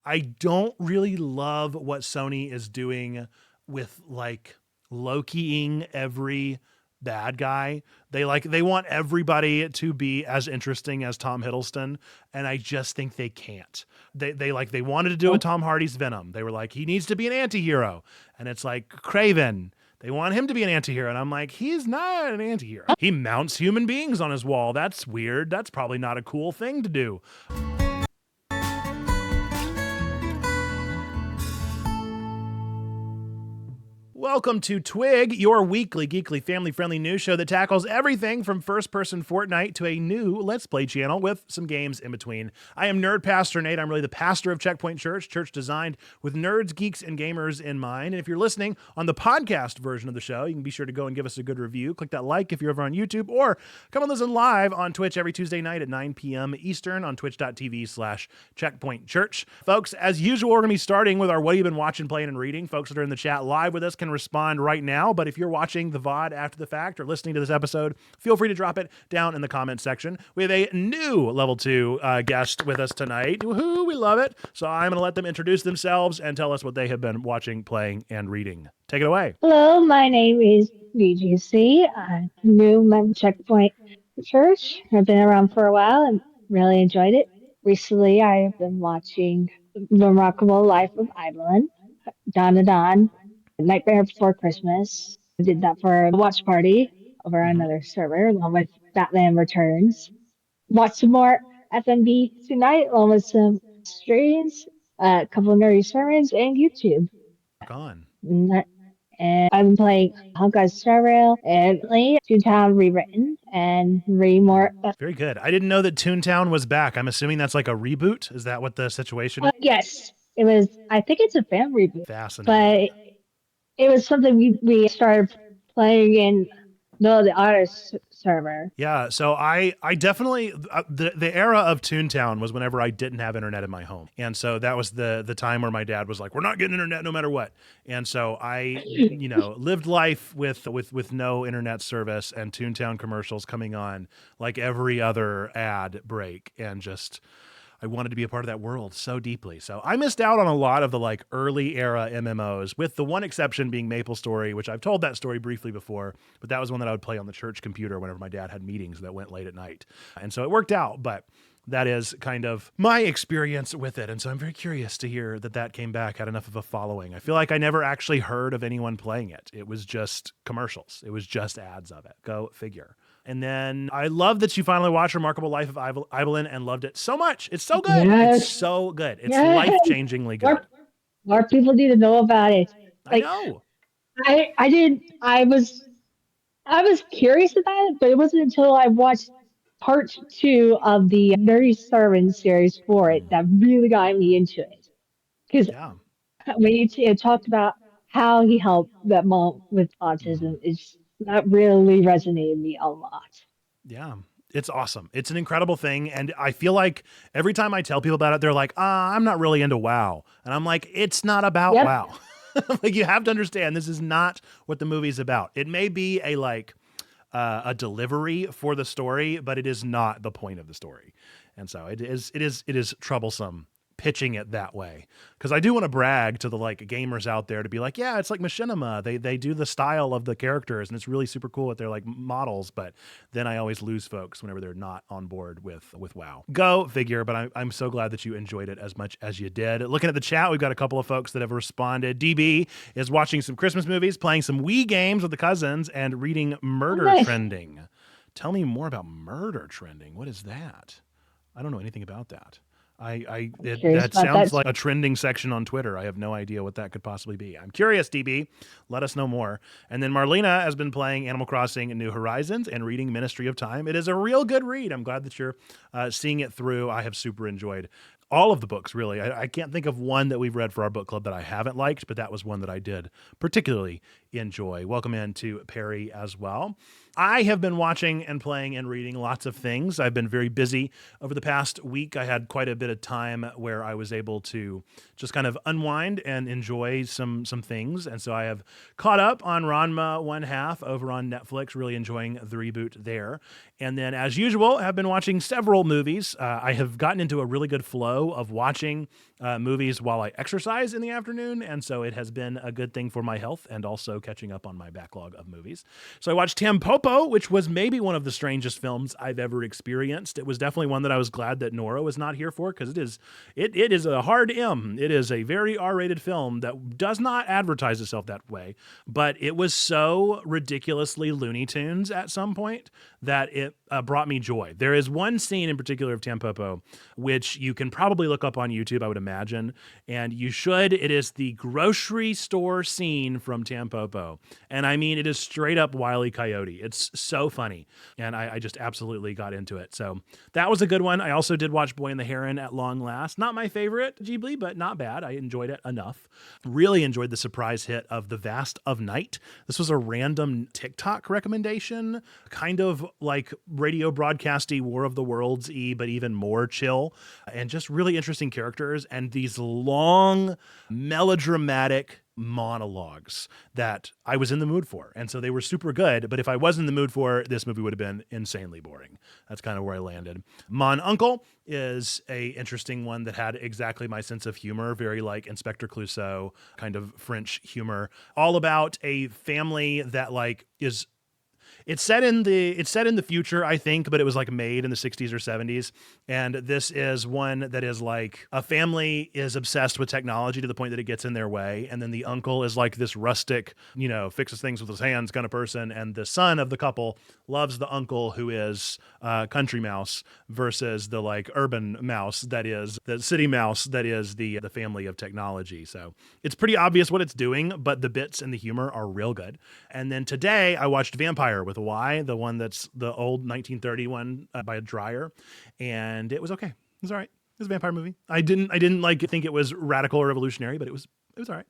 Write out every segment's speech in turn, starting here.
I don't really love what Sony is doing with like low-keying every bad guy. They want everybody to be as interesting as Tom Hiddleston, and I just think they can't. They wanted to do a Tom Hardy's Venom. They were like, he needs to be an anti-hero. And it's like Craven. They want him to be an anti-hero. And I'm like, he's not an anti-hero. He mounts human beings on his wall. That's weird. That's probably not a cool thing to do. Welcome to Twig, your weekly, geekly, family-friendly news show that tackles everything from first-person Fortnite to a new Let's Play channel with some games in between. I am Nerd Pastor Nate. I'm really the pastor of Checkpoint Church, church designed with nerds, geeks, and gamers in mind. And if you're listening on the podcast version of the show, you can be sure to go and give us a good review. Click that like if you're over on YouTube, or come and listen live on Twitch every Tuesday night at 9 p.m. Eastern on twitch.tv/checkpointchurch. Folks, as usual, we're going to be starting with our What Have You Been Watching, Playing, and Reading. Folks that are in the chat live with us can respond right now, but if you're watching the VOD after the fact or listening to this episode, feel free to drop it down in the comment section. We have a new level 2 guest with us tonight. Woohoo, we love it. So I'm going to let them introduce themselves and tell us what they have been watching, playing, and reading. Take it away. Hello, my name is DGC. I'm new member of Checkpoint Church. I've been around for a while and really enjoyed it. Recently, I have been watching The Remarkable Life of Evelyn, Dawn to Dawn, Nightmare Before Christmas. I did that for a watch party over on another server, along with Batman Returns. Watched some more FNB tonight, along with some streams, a couple of nerdy sermons, and YouTube. Rock on. And I've been playing Honkai Star Rail and playing Toontown Rewritten and reading more. Very good. I didn't know that Toontown was back. I'm assuming that's like a reboot. Is that what the situation is? Yes, it was. I think it's a fan reboot. Fascinating. But it was something we started playing in the artist server. Yeah, so I definitely the era of Toontown was whenever I didn't have internet in my home, and so that was the time where my dad was like, "We're not getting internet no matter what," and so I lived life with no internet service and Toontown commercials coming on like every other ad break, and just I wanted to be a part of that world so deeply. So I missed out on a lot of the like early era MMOs, with the one exception being MapleStory, which I've told that story briefly before, but that was one that I would play on the church computer whenever my dad had meetings that went late at night. And so it worked out, but that is kind of my experience with it. And so I'm very curious to hear that came back, had enough of a following. I feel like I never actually heard of anyone playing it. It was just commercials. It was just ads of it. Go figure. And then I love that you finally watched Remarkable Life of Evelyn and loved it so much. It's so good. Yes. It's so good. It's Yes. life-changingly good. More people need to know about it. I know. I was curious about it, but it wasn't until I watched part 2 of the Nerdy Sermon series for it that really got me into it. Because when you talked about how he helped that mom with autism, that really resonated with me a lot. Yeah. It's awesome. It's an incredible thing. And I feel like every time I tell people about it, they're like, I'm not really into WoW. And I'm like, it's not about WoW. Like, you have to understand, this is not what the movie's about. It may be a delivery for the story, but it is not the point of the story. And so it is troublesome pitching it that way, because I do want to brag to the like gamers out there to be like, yeah, it's like machinima. They do the style of the characters and it's really super cool that they're like models, but then I always lose folks whenever they're not on board with WoW. Go figure. But I'm so glad that you enjoyed it as much as you did. Looking at the chat, we've got a couple of folks that have responded. DB is watching some Christmas movies, playing some Wii games with the cousins, and reading Murder Trending. Tell me more about Murder Trending. What is that? I don't know anything about that. That sounds like a trending section on Twitter. I have no idea what that could possibly be. I'm curious, DB. Let us know more. And then Marlena has been playing Animal Crossing New Horizons and reading Ministry of Time. It is a real good read. I'm glad that you're seeing it through. I have super enjoyed all of the books, really. I can't think of one that we've read for our book club that I haven't liked, but that was one that I did particularly enjoy. Welcome in to Perry as well. I have been watching and playing and reading lots of things. I've been very busy over the past week. I had quite a bit of time where I was able to just kind of unwind and enjoy some things. And so I have caught up on Ranma One Half over on Netflix, really enjoying the reboot there. And then, as usual, have been watching several movies. I have gotten into a really good flow of watching movies while I exercise in the afternoon. And so it has been a good thing for my health and also catching up on my backlog of movies. So I watched Tampopo, which was maybe one of the strangest films I've ever experienced. It was definitely one that I was glad that Nora was not here for, because it is a hard M. It is a very R-rated film that does not advertise itself that way, but it was so ridiculously Looney Tunes at some point that it brought me joy. There is one scene in particular of Tampopo, which you can probably look up on YouTube, I would imagine, and you should. It is the grocery store scene from Tampopo. And I mean, it is straight up Wile E. Coyote. It's so funny. And I just absolutely got into it. So that was a good one. I also did watch Boy and the Heron at long last. Not my favorite Ghibli, but not bad. I enjoyed it enough. Really enjoyed the surprise hit of The Vast of Night. This was a random TikTok recommendation, kind of like radio broadcasty War of the Worlds-y, but even more chill, and just really interesting characters and these long melodramatic monologues that I was in the mood for. And so they were super good, but if I was in the mood for, this movie would have been insanely boring. That's kind of where I landed. Mon Uncle is a interesting one that had exactly my sense of humor, very like Inspector Clouseau kind of French humor, all about a family that like is it's set in the future, I think, but it was like made in the 60s or 70s. And this is one that is like a family is obsessed with technology to the point that it gets in their way. And then the uncle is like this rustic, fixes things with his hands kind of person. And the son of the couple loves the uncle, who is country mouse, versus the like urban mouse that is the city mouse that is the family of technology. So it's pretty obvious what it's doing, but the bits and the humor are real good. And then today I watched Vampire with a Y, the one that's the old 1930 one by Dreyer, and it was okay. It was all right. It was a vampire movie. I didn't like think it was radical or revolutionary, but it was all right.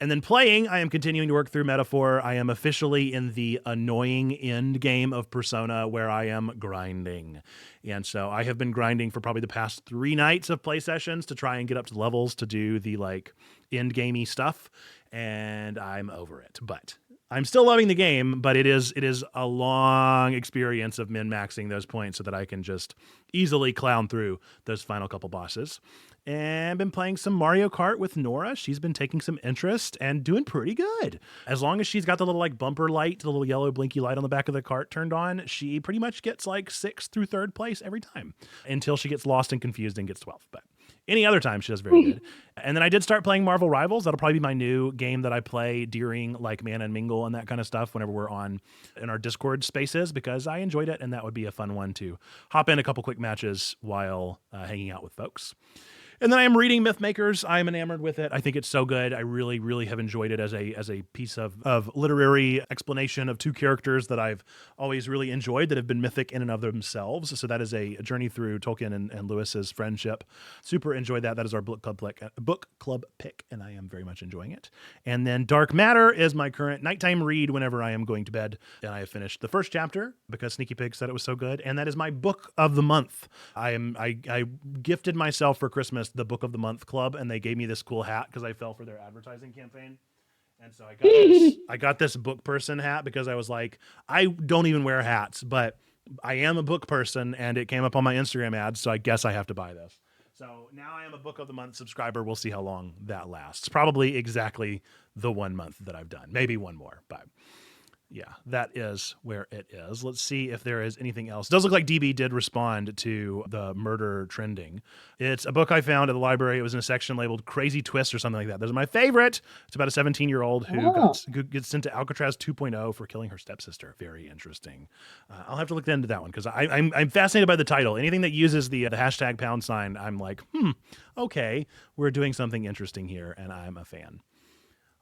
And then playing, I am continuing to work through Metaphor. I am officially in the annoying end game of Persona where I am grinding. And so I have been grinding for probably the past 3 nights of play sessions to try and get up to levels to do the like end gamey stuff. And I'm over it, but I'm still loving the game, but it is a long experience of min-maxing those points so that I can just easily clown through those final couple bosses. And been playing some Mario Kart with Nora. She's been taking some interest and doing pretty good. As long as she's got the little like bumper light, the little yellow blinky light on the back of the cart turned on, she pretty much gets like 6th through 3rd place every time until she gets lost and confused and gets 12th. But any other time, she does very good. And then I did start playing Marvel Rivals. That'll probably be my new game that I play during like Man and Mingle and that kind of stuff whenever we're in our Discord spaces, because I enjoyed it, and that would be a fun one to hop in a couple quick matches while hanging out with folks. And then I am reading Mythmakers. I am enamored with it. I think it's so good. I really, really have enjoyed it as a piece of literary explanation of 2 characters that I've always really enjoyed that have been mythic in and of themselves. So that is a journey through Tolkien and Lewis's friendship. Super enjoyed that. That is our book club pick, and I am very much enjoying it. And then Dark Matter is my current nighttime read whenever I am going to bed. And I have finished the first chapter because Sneaky Pig said it was so good. And that is my book of the month. I gifted myself for Christmas the Book of the Month Club, and they gave me this cool hat because I fell for their advertising campaign. And so I got this book person hat because I was like, I don't even wear hats, but I am a book person, and it came up on my Instagram ads, so I guess I have to buy this. So now I am a Book of the Month subscriber. We'll see how long that lasts. Probably exactly the 1 month that I've done. Maybe one more, but yeah, that is where it is. Let's see if there is anything else. It does look like DB did respond to the murder trending. It's a book I found at the library. It was in a section labeled Crazy Twist or something like that. This is my favorite. It's about a 17-year-old who gets sent to Alcatraz 2.0 for killing her stepsister. Very interesting. I'll have to look into that one because I'm fascinated by the title. Anything that uses the hashtag #, I'm like, okay, we're doing something interesting here, and I'm a fan.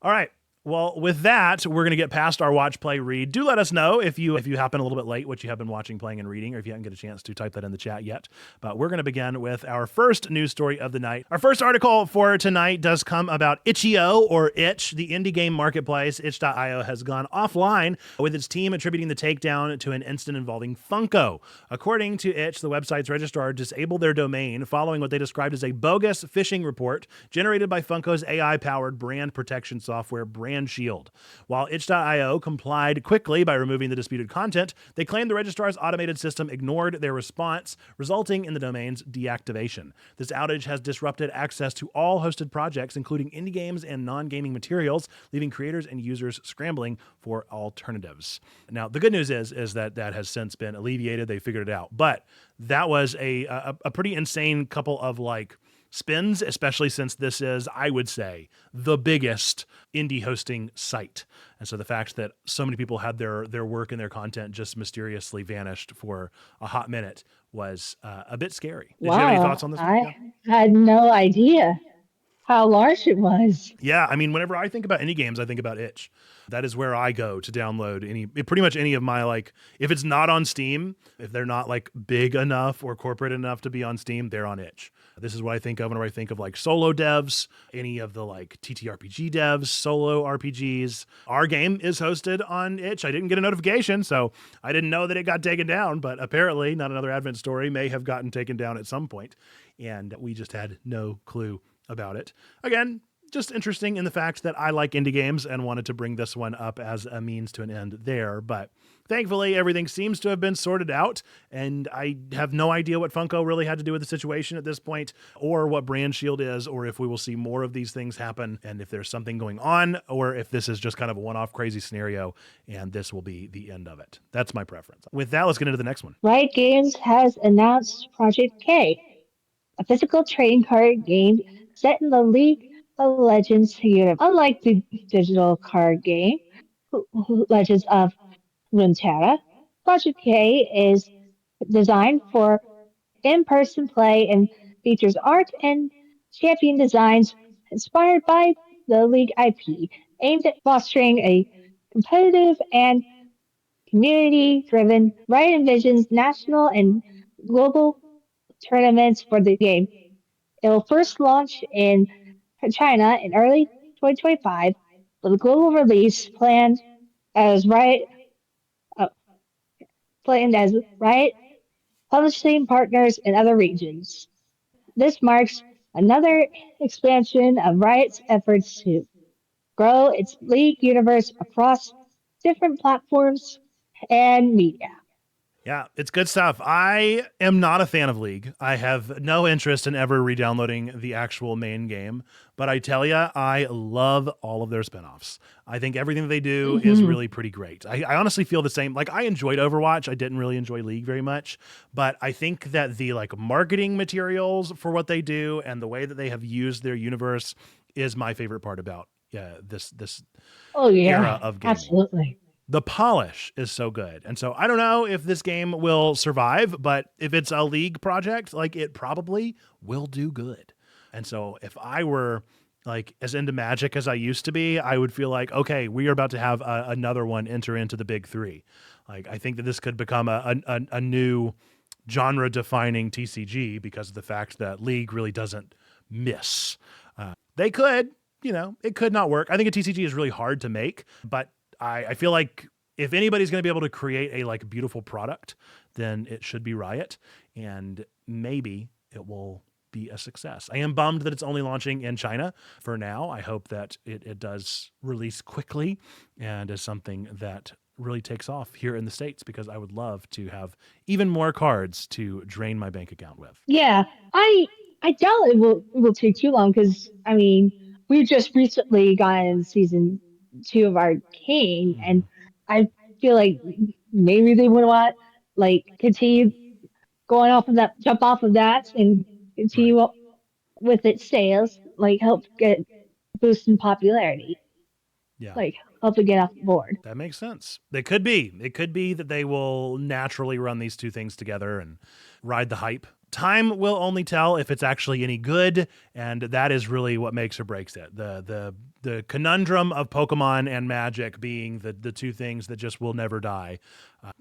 All right. Well, with that, we're going to get past our watch, play, read. Do let us know if you happen a little bit late what you have been watching, playing, and reading, or if you haven't get a chance to type that in the chat yet. But we're going to begin with our first news story of the night. Our first article for tonight does come about itch.io, or Itch, the indie game marketplace. Itch.io has gone offline with its team attributing the takedown to an incident involving Funko. According to Itch, the website's registrar disabled their domain following what they described as a bogus phishing report generated by Funko's AI-powered brand protection software, Brand Shield. While itch.io complied quickly by removing the disputed content, they claimed the registrar's automated system ignored their response, resulting in the domain's deactivation. This outage has disrupted access to all hosted projects, including indie games and non-gaming materials, leaving creators and users scrambling for alternatives. Now, the good news is that has since been alleviated. They figured it out. But that was a pretty insane couple of spins, especially since this is, I would say, the biggest indie hosting site. And so the fact that so many people had their work and their content just mysteriously vanished for a hot minute was a bit scary. Did you have any thoughts on this one? I had no idea how large it was. Yeah, I mean, whenever I think about indie games, I think about Itch. That is where I go to download pretty much any of my, if it's not on Steam, if they're not big enough or corporate enough to be on Steam, they're on Itch. This is what I think of whenever I think of solo devs, any of the TTRPG devs, solo RPGs. Our game is hosted on Itch. I didn't get a notification, so I didn't know that it got taken down, but apparently Not Another Advent Story may have gotten taken down at some point, and we just had no clue about it. Again, just interesting in the fact that I like indie games and wanted to bring this one up as a means to an end there. But thankfully, everything seems to have been sorted out, and I have no idea what Funko really had to do with the situation at this point, or what Brand Shield is, or if we will see more of these things happen, and if there's something going on, or if this is just kind of a one-off crazy scenario, and this will be the end of it. That's my preference. With that, let's get into the next one. Riot Games has announced Project K, a physical trading card game set in the League of Legends universe. Unlike the digital card game, Legends of Runeterra, Project K is designed for in-person play and features art and champion designs inspired by the League IP, aimed at fostering a competitive and community-driven. Riot envisions national and global tournaments for the game. It will first launch in China in early 2025, with a global release as Riot uh, planned as Riot publishing partners in other regions. This marks another expansion of Riot's efforts to grow its League universe across different platforms and media. Yeah, it's good stuff. I am not a fan of League. I have no interest in ever re-downloading the actual main game. But I tell you, I love all of their spinoffs. I think everything that they do is really pretty great. I honestly feel the same. I enjoyed Overwatch. I didn't really enjoy League very much. But I think that the marketing materials for what they do and the way that they have used their universe is my favorite part about this era of gaming. Absolutely. The polish is so good. And so I don't know if this game will survive, but if it's a League project, it probably will do good. And so if I were as into Magic as I used to be, I would feel okay, we are about to have another one enter into the big three. I think that this could become a new genre defining TCG because of the fact that League really doesn't miss. They could, it could not work. I think a TCG is really hard to make, but I feel like if anybody's going to be able to create a beautiful product, then it should be Riot, and maybe it will be a success. I am bummed that it's only launching in China for now. I hope that it does release quickly and is something that really takes off here in the States, because I would love to have even more cards to drain my bank account with. Yeah, I doubt it will take too long because we just recently gotten season 2 of Arcane, and I feel like maybe they would want continue going off of that, jump off of that, and continue with its sales, help get boost in popularity. Yeah. Help it get off the board. That makes sense. It could be that they will naturally run these two things together and ride the hype Time will only tell if it's actually any good, and that is really what makes or breaks it. The conundrum of Pokemon and Magic being the two things that just will never die.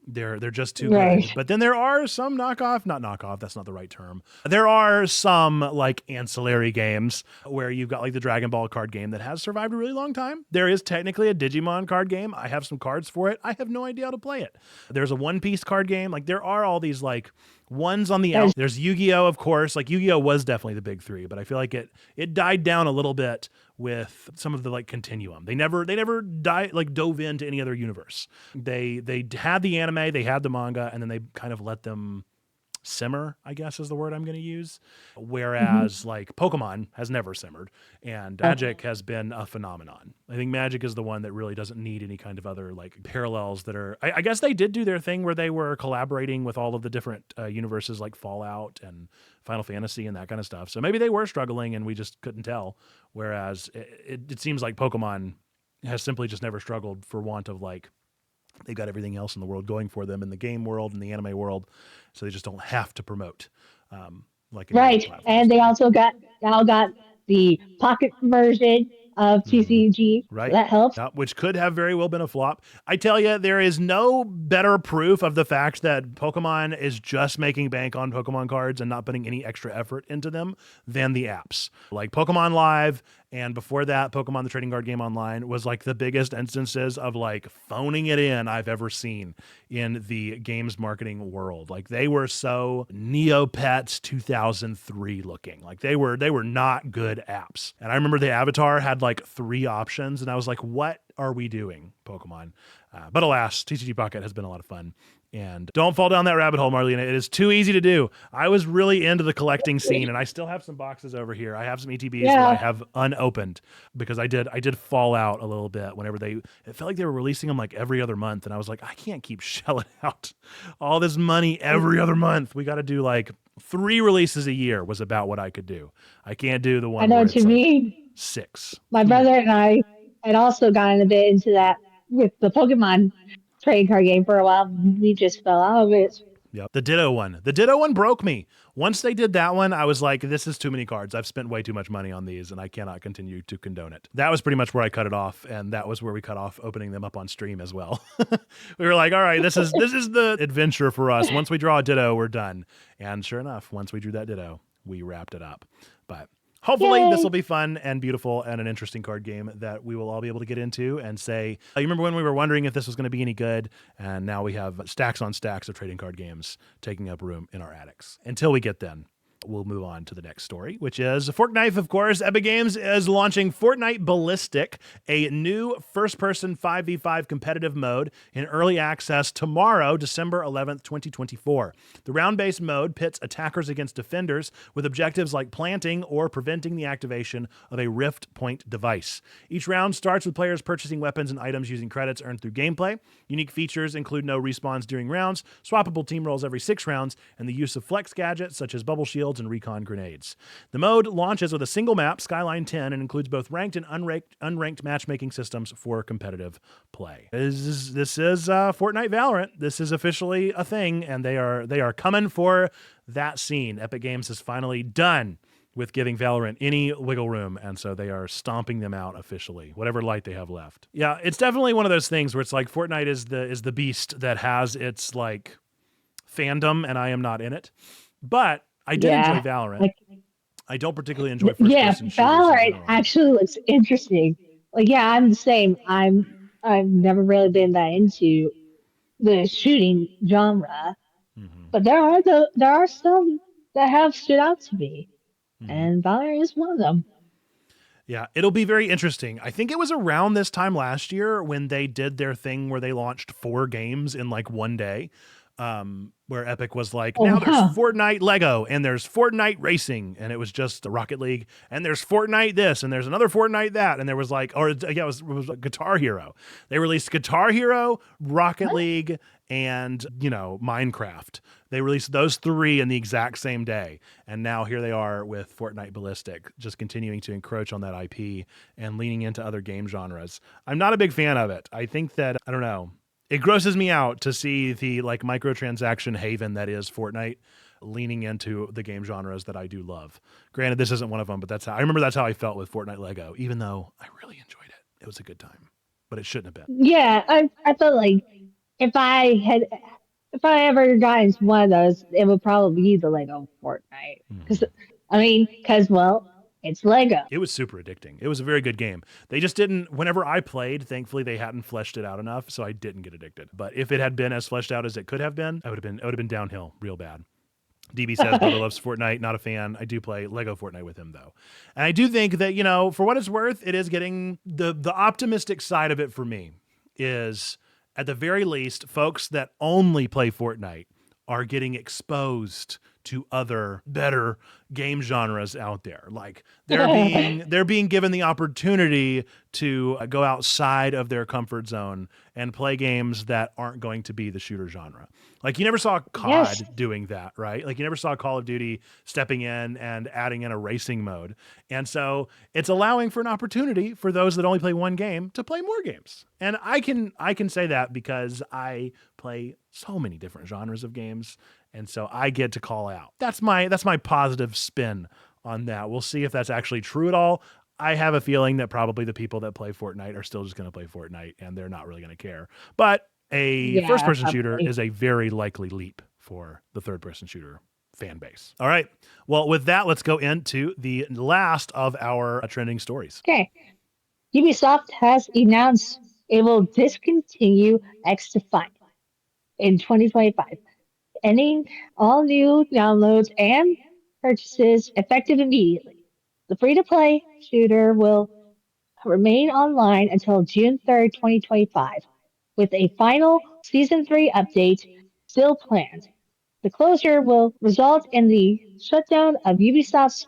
They're just too good. But then there are some not knockoff, that's not the right term. There are some like ancillary games where you've got like the Dragon Ball card game that has survived a really long time. There is technically a Digimon card game. I have some cards for it. I have no idea how to play it. There's a One Piece card game. Like there are all these like ones on the out. There's Yu-Gi-Oh, of course. Like Yu-Gi-Oh was definitely the big three, but I feel like it died down a little bit with some of the like continuum. They never dove into any other universe. They had the anime, they had the manga, and then they kind of let them simmer, I guess is the word I'm going to use. Whereas like Pokemon has never simmered, and Magic has been a phenomenon. I think Magic is the one that really doesn't need any kind of other like parallels that are, I guess they did do their thing where they were collaborating with all of the different universes like Fallout and Final Fantasy and that kind of stuff. So maybe they were struggling and we just couldn't tell. Whereas it seems like Pokemon has simply just never struggled for want of like, they've got everything else in the world going for them in the game world and the anime world. So they just don't have to promote. Right. And they also now got the pocket version of TCG. Right. So that helps. Which could have very well been a flop. I tell you, there is no better proof of the fact that Pokemon is just making bank on Pokemon cards and not putting any extra effort into them than the apps. Like Pokemon Live, and before that, Pokemon the Trading Card Game Online was like the biggest instances of like phoning it in I've ever seen in the games marketing world. Like they were so Neopets 2003 looking. Like they were not good apps. And I remember the avatar had like 3 options, and I was like, what are we doing, Pokemon? But alas, TCG Pocket has been a lot of fun. And don't fall down that rabbit hole, Marlena. It is too easy to do. I was really into the collecting scene, and I still have some boxes over here. I have some ETBs that I have unopened because I did fall out a little bit whenever it felt like they were releasing them like every other month. And I was like, I can't keep shelling out all this money every other month. We got to do like 3 releases a year was about what I could do. I can't do the one. I know what you mean. 6. My brother and I had also gotten a bit into that with the Pokemon trading card game for a while. We just fell out of it. Yep. The Ditto one broke me. Once they did that one, I was like, this is too many cards. I've spent way too much money on these and I cannot continue to condone it. That was pretty much where I cut it off. And that was where we cut off opening them up on stream as well. We were like, all right, this is the adventure for us. Once we draw a Ditto, we're done. And sure enough, once we drew that Ditto, we wrapped it up. But hopefully this will be fun and beautiful and an interesting card game that we will all be able to get into and say, you remember when we were wondering if this was going to be any good? And now we have stacks on stacks of trading card games taking up room in our attics. Until we get then, we'll move on to the next story, which is Fortnite, of course. Epic Games is launching Fortnite Ballistic, a new first-person 5v5 competitive mode in early access tomorrow, December 11th, 2024. The round-based mode pits attackers against defenders with objectives like planting or preventing the activation of a Rift Point device. Each round starts with players purchasing weapons and items using credits earned through gameplay. Unique features include no respawns during rounds, swappable team roles every 6 rounds, and the use of flex gadgets such as bubble shields and recon grenades. The mode launches with a single map, Skyline 10, and includes both ranked and unranked matchmaking systems for competitive play. This is Fortnite Valorant. This is officially a thing, and they are coming for that scene. Epic Games is finally done with giving Valorant any wiggle room, and so they are stomping them out officially, whatever light they have left. Yeah, it's definitely one of those things where it's like Fortnite is the beast that has its like fandom, and I am not in it. But I do enjoy Valorant. I don't particularly enjoy first-person shooters. Valorant actually looks interesting. Like, I'm the same. I've never really been that into the shooting genre, but there are some that have stood out to me, and Valorant is one of them. Yeah, it'll be very interesting. I think it was around this time last year when they did their thing where they launched 4 games in like one day. Where Epic was like, now there's Fortnite Lego and there's Fortnite Racing, and it was just the Rocket League, and there's Fortnite this and there's another Fortnite that, and there was like, it was Guitar Hero. They released Guitar Hero, Rocket League, and Minecraft. They released those 3 in the exact same day, and now here they are with Fortnite Ballistic, just continuing to encroach on that IP and leaning into other game genres. I'm not a big fan of it. I think that, I don't know, it grosses me out to see the like microtransaction haven that is Fortnite leaning into the game genres that I do love. Granted, this isn't one of them, but that's how I felt with Fortnite Lego, even though I really enjoyed it. It was a good time, but it shouldn't have been. Yeah, I felt like if I had if I ever got into one of those, it would probably be the Lego Fortnite. Because well, it's Lego. It was super addicting. It was a very good game. They just didn't, whenever I played, thankfully they hadn't fleshed it out enough, so I didn't get addicted. But if it had been as fleshed out as it could have been, it would have been downhill real bad. DB says, brother loves Fortnite, not a fan. I do play Lego Fortnite with him, though. And I do think that, for what it's worth, it is getting the optimistic side of it for me is, at the very least, folks that only play Fortnite are getting exposed to other better game genres out there. Like they're being given the opportunity to go outside of their comfort zone and play games that aren't going to be the shooter genre. Like you never saw COD doing that, right? Like you never saw Call of Duty stepping in and adding in a racing mode. And so it's allowing for an opportunity for those that only play one game to play more games. And I can say that because I play so many different genres of games. And so I get to call out. That's my positive spin on that. We'll see if that's actually true at all. I have a feeling that probably the people that play Fortnite are still just going to play Fortnite and they're not really going to care. But a first-person shooter is a very likely leap for the third-person shooter fan base. All right. Well, with that, let's go into the last of our trending stories. Okay. Ubisoft has announced it will discontinue xDefiant in 2025, ending all new downloads and purchases effective immediately. The free-to-play shooter will remain online until June 3rd, 2025, with a final Season 3 update still planned. The closure will result in the shutdown of Ubisoft's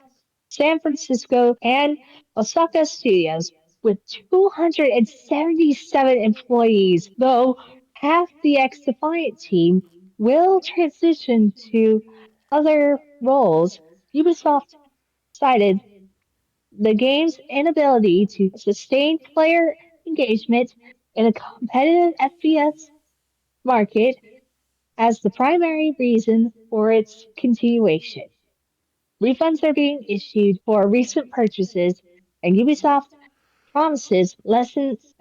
San Francisco and Osaka studios, with 277 employees, though half the X-Defiant team will transition to other roles. Ubisoft cited the game's inability to sustain player engagement in a competitive FPS market as the primary reason for its continuation. Refunds are being issued for recent purchases, and Ubisoft promises lessons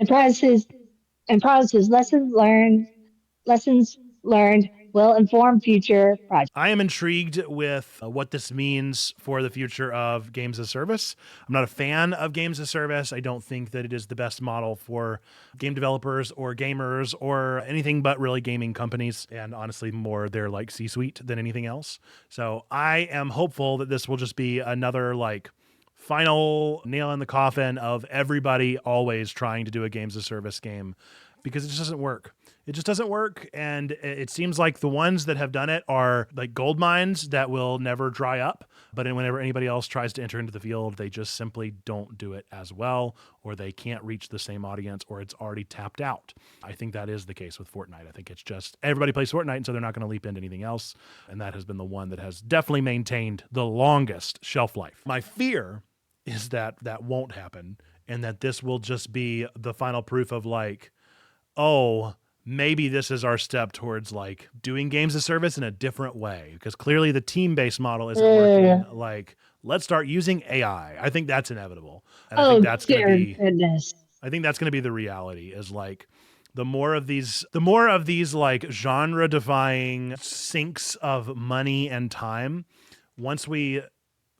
learned will inform future projects. I am intrigued with what this means for the future of games as service. I'm not a fan of games as service. I don't think that it is the best model for game developers or gamers or anything but really gaming companies. And honestly, more they're like C-suite than anything else. So I am hopeful that this will just be another final nail in the coffin of everybody always trying to do a games as service game, because it just doesn't work. It just doesn't work. And it seems like the ones that have done it are like gold mines that will never dry up. But whenever anybody else tries to enter into the field, they just simply don't do it as well, or they can't reach the same audience, or it's already tapped out. I think that is the case with Fortnite. I think it's just everybody plays Fortnite, and so they're not going to leap into anything else. And that has been the one that has definitely maintained the longest shelf life. My fear is that that won't happen, and that this will just be the final proof of maybe this is our step towards doing games as service in a different way, because clearly the team-based model isn't working. Let's start using AI. I think that's inevitable. And I think that's going to be goodness. I think that's going to be the reality, is the more of these genre defying sinks of money and time, once we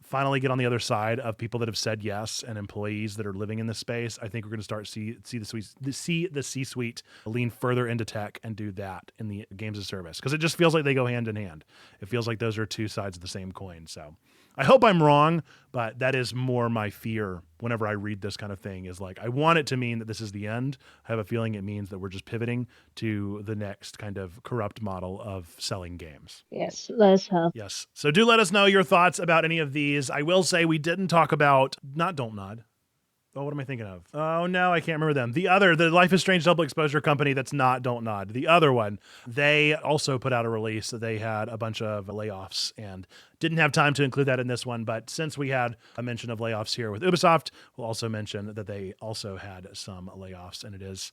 finally get on the other side of people that have said yes and employees that are living in this space, I think we're going to start see the C-suite lean further into tech and do that in the games as service, because it just feels like they go hand in hand. It feels like those are two sides of the same coin. So I hope I'm wrong, but that is more my fear whenever I read this kind of thing, is I want it to mean that this is the end. I have a feeling it means that we're just pivoting to the next kind of corrupt model of selling games. Yes, let's hope. Yes. So do let us know your thoughts about any of these. I will say we didn't talk about, not Don't Nod. Oh, what am I thinking of? Oh, no, I can't remember them. The Life is Strange double exposure company that's not Don't Nod. The other one, they also put out a release that they had a bunch of layoffs and didn't have time to include that in this one. But since we had a mention of layoffs here with Ubisoft, we'll also mention that they also had some layoffs, and it is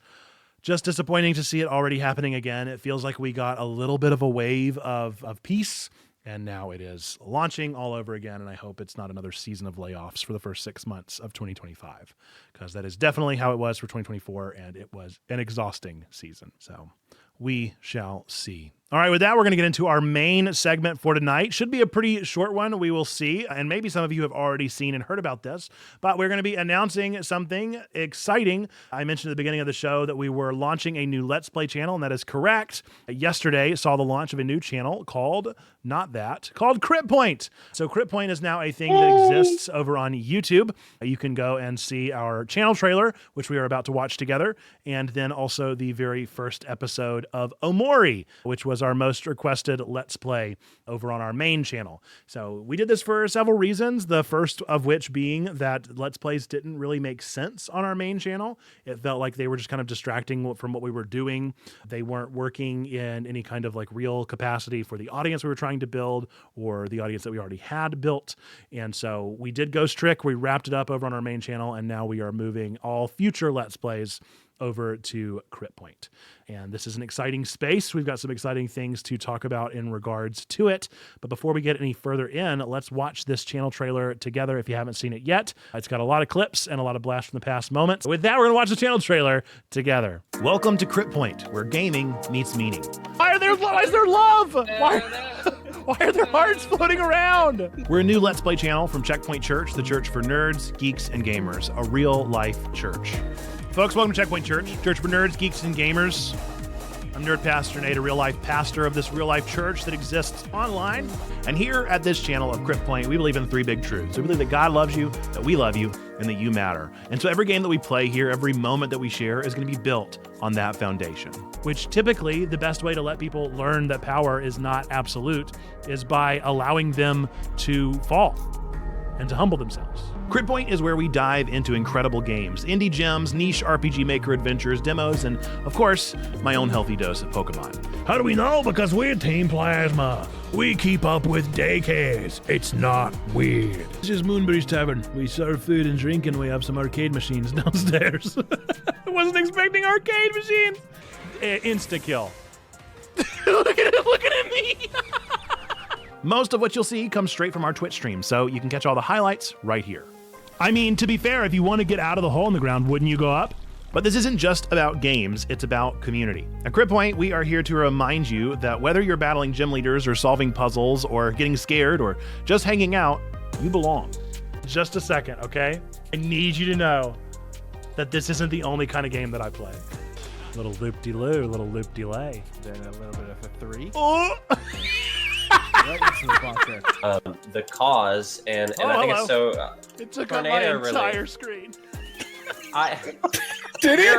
just disappointing to see it already happening again. It feels like we got a little bit of a wave of peace And now it is launching all over again, and I hope it's not another season of layoffs for the first 6 months of 2025, because that is definitely how it was for 2024, and it was an exhausting season. So we shall see. All right, with that, we're going to get into our main segment for tonight. Should be a pretty short one, we will see. And maybe some of you have already seen and heard about this, but we're going to be announcing something exciting. I mentioned at the beginning of the show that we were launching a new Let's Play channel, and that is correct. Yesterday saw the launch of a new channel called Critpoint. So Critpoint is now a thing that exists over on YouTube. You can go and see our channel trailer, which we are about to watch together, and then also the very first episode of Omori, which was our most requested Let's Play over on our main channel. So we did this for several reasons, the first of which being that Let's Plays didn't really make sense on our main channel. It felt like they were just kind of distracting from what we were doing. They weren't working in any kind of like real capacity for the audience we were trying to build or the audience that we already had built. And so we did go strict. We wrapped it up over on our main channel, and now we are moving all future Let's Plays over to Critpoint. And this is an exciting space. We've got some exciting things to talk about in regards to it. But before we get any further in, let's watch this channel trailer together if you haven't seen it yet. It's got a lot of clips and a lot of blast from the past moments. With that, we're gonna watch the channel trailer together. Welcome to Critpoint, where gaming meets meaning. Why is there love? Why are there hearts floating around? We're a new Let's Play channel from Checkpoint Church, the church for nerds, geeks, and gamers, a real-life church. Folks, welcome to Checkpoint Church, church for nerds, geeks, and gamers. I'm Nerd Pastor Nate, a real-life pastor of this real-life church that exists online. And here at this channel of Critpoint, we believe in 3 big truths. We believe that God loves you, that we love you, and that you matter. And so every game that we play here, every moment that we share is going to be built on that foundation. Which typically, the best way to let people learn that power is not absolute is by allowing them to fall and to humble themselves. Critpoint is where we dive into incredible games, indie gems, niche RPG Maker adventures, demos, and of course, my own healthy dose of Pokemon. How do we know? Because we're Team Plasma. We keep up with daycares. It's not weird. This is Moonbreeze Tavern. We serve food and drink, and we have some arcade machines downstairs. I wasn't expecting arcade machines. Insta-kill. Look at me. Most of what you'll see comes straight from our Twitch stream, so you can catch all the highlights right here. I mean, to be fair, if you want to get out of the hole in the ground, wouldn't you go up? But this isn't just about games, it's about community. At Critpoint, we are here to remind you that whether you're battling gym leaders or solving puzzles or getting scared or just hanging out, you belong. Just a second, okay? I need you to know that this isn't the only kind of game that I play. Little loop-de-loo, little loop-de-lay. Then a little bit of a 3. Oh! The cause, and I think it's so. It took up my entire screen. Did it?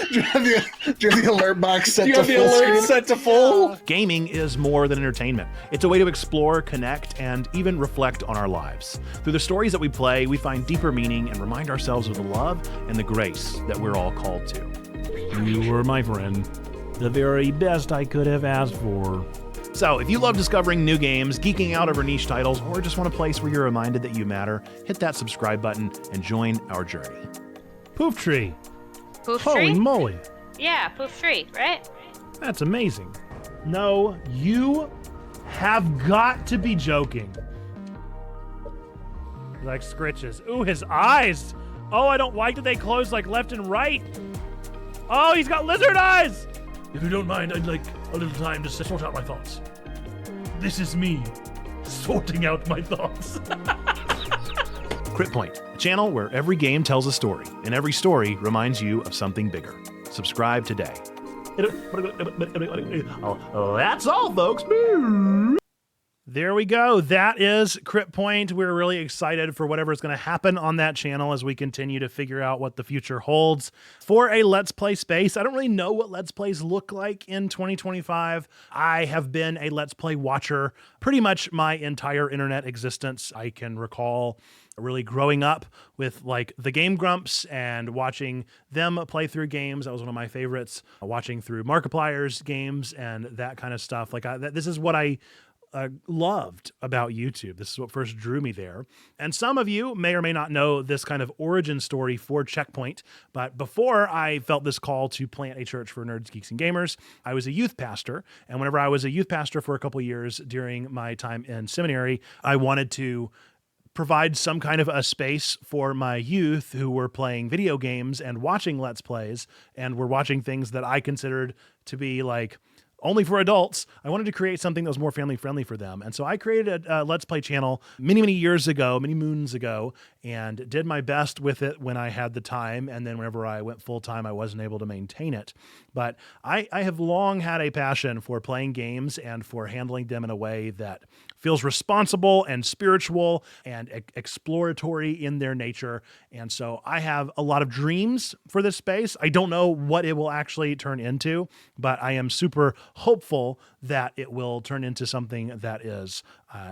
Do you have the alert box set You to have the full alert screen? set to full? Gaming is more than entertainment. It's a way to explore, connect, and even reflect on our lives. Through the stories that we play, we find deeper meaning and remind ourselves of the love and the grace that we're all called to. You were my friend. The very best I could have asked for. So, if you love discovering new games, geeking out over niche titles, or just want a place where you're reminded that you matter, hit that subscribe button and join our journey. Poof tree. Poof Holy tree? moly. Yeah, poof tree, right? That's amazing. No, you have got to be joking. Like Scritches. Ooh, his eyes. Oh, I don't like that they close like left and right. Oh, he's got lizard eyes. If you don't mind, I'd like a little time to sort out my thoughts. This is me sorting out my thoughts. Critpoint, a channel where every game tells a story, and every story reminds you of something bigger. Subscribe today. That's all, folks. There we go. That is Critpoint. We're really excited for whatever is going to happen on that channel as we continue to figure out what the future holds for a Let's Play space. I don't really know what Let's Plays look like in 2025. I have been a Let's Play watcher pretty much my entire internet existence. I can recall really growing up with like the Game Grumps and watching them play through games. That was one of my favorites. Watching through Markiplier's games and that kind of stuff. Like this is what I loved about YouTube. This is what first drew me there. And some of you may or may not know this kind of origin story for Checkpoint, but before I felt this call to plant a church for nerds, geeks, and gamers, I was a youth pastor. And whenever I was a youth pastor for a couple years during my time in seminary, I wanted to provide some kind of a space for my youth who were playing video games and watching Let's Plays and were watching things that I considered to be like only for adults. I wanted to create something that was more family friendly for them. And so I created a Let's Play channel many years ago, many moons ago, and did my best with it when I had the time. And then whenever I went full time, I wasn't able to maintain it. But I have long had a passion for playing games and for handling them in a way that feels responsible and spiritual and exploratory in their nature. And so I have a lot of dreams for this space. I don't know what it will actually turn into, but I am super hopeful that it will turn into something that is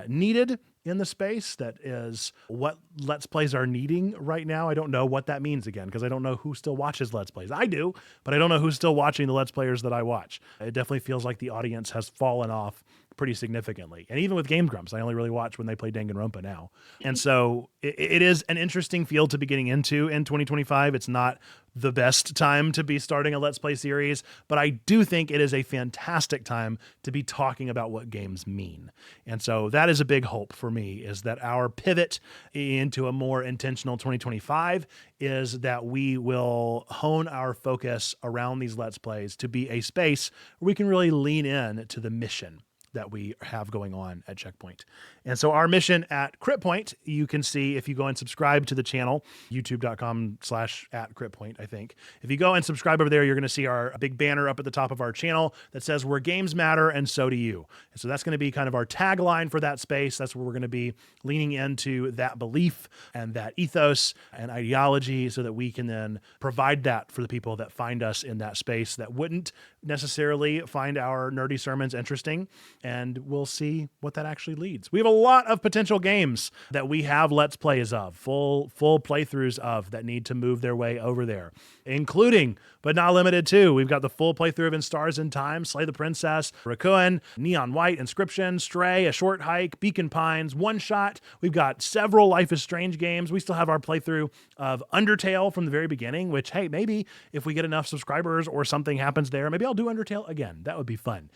needed in the space, that is what Let's Plays are needing right now. I don't know what that means again, because I don't know who still watches Let's Plays. I do, but I don't know who's still watching the Let's Players that I watch. It definitely feels like the audience has fallen off pretty significantly. And even with Game Grumps, I only really watch when they play Danganronpa now. And so it is an interesting field to be getting into in 2025. It's not the best time to be starting a Let's Play series, but I do think it is a fantastic time to be talking about what games mean. And so that is a big hope for me, is that our pivot into a more intentional 2025 is that we will hone our focus around these Let's Plays to be a space where we can really lean in to the mission that we have going on at Checkpoint. And so our mission at Critpoint, you can see if you go and subscribe to the channel, youtube.com/@Critpoint, I think. If you go and subscribe over there, you're going to see our big banner up at the top of our channel that says, "Where games matter, and so do you." And so that's going to be kind of our tagline for that space. That's where we're going to be leaning into that belief and that ethos and ideology so that we can then provide that for the people that find us in that space that wouldn't necessarily find our nerdy sermons interesting. And we'll see what that actually leads. We have a lot of potential games that we have Let's Plays of, full playthroughs of, that need to move their way over there, including, but not limited to, we've got the full playthrough of In Stars in Time, Slay the Princess, Raccoon, Neon White, Inscription, Stray, A Short Hike, Beacon Pines, One Shot. We've got several Life is Strange games. We still have our playthrough of Undertale from the very beginning, which, hey, maybe if we get enough subscribers or something happens there, maybe I'll do Undertale again. That would be fun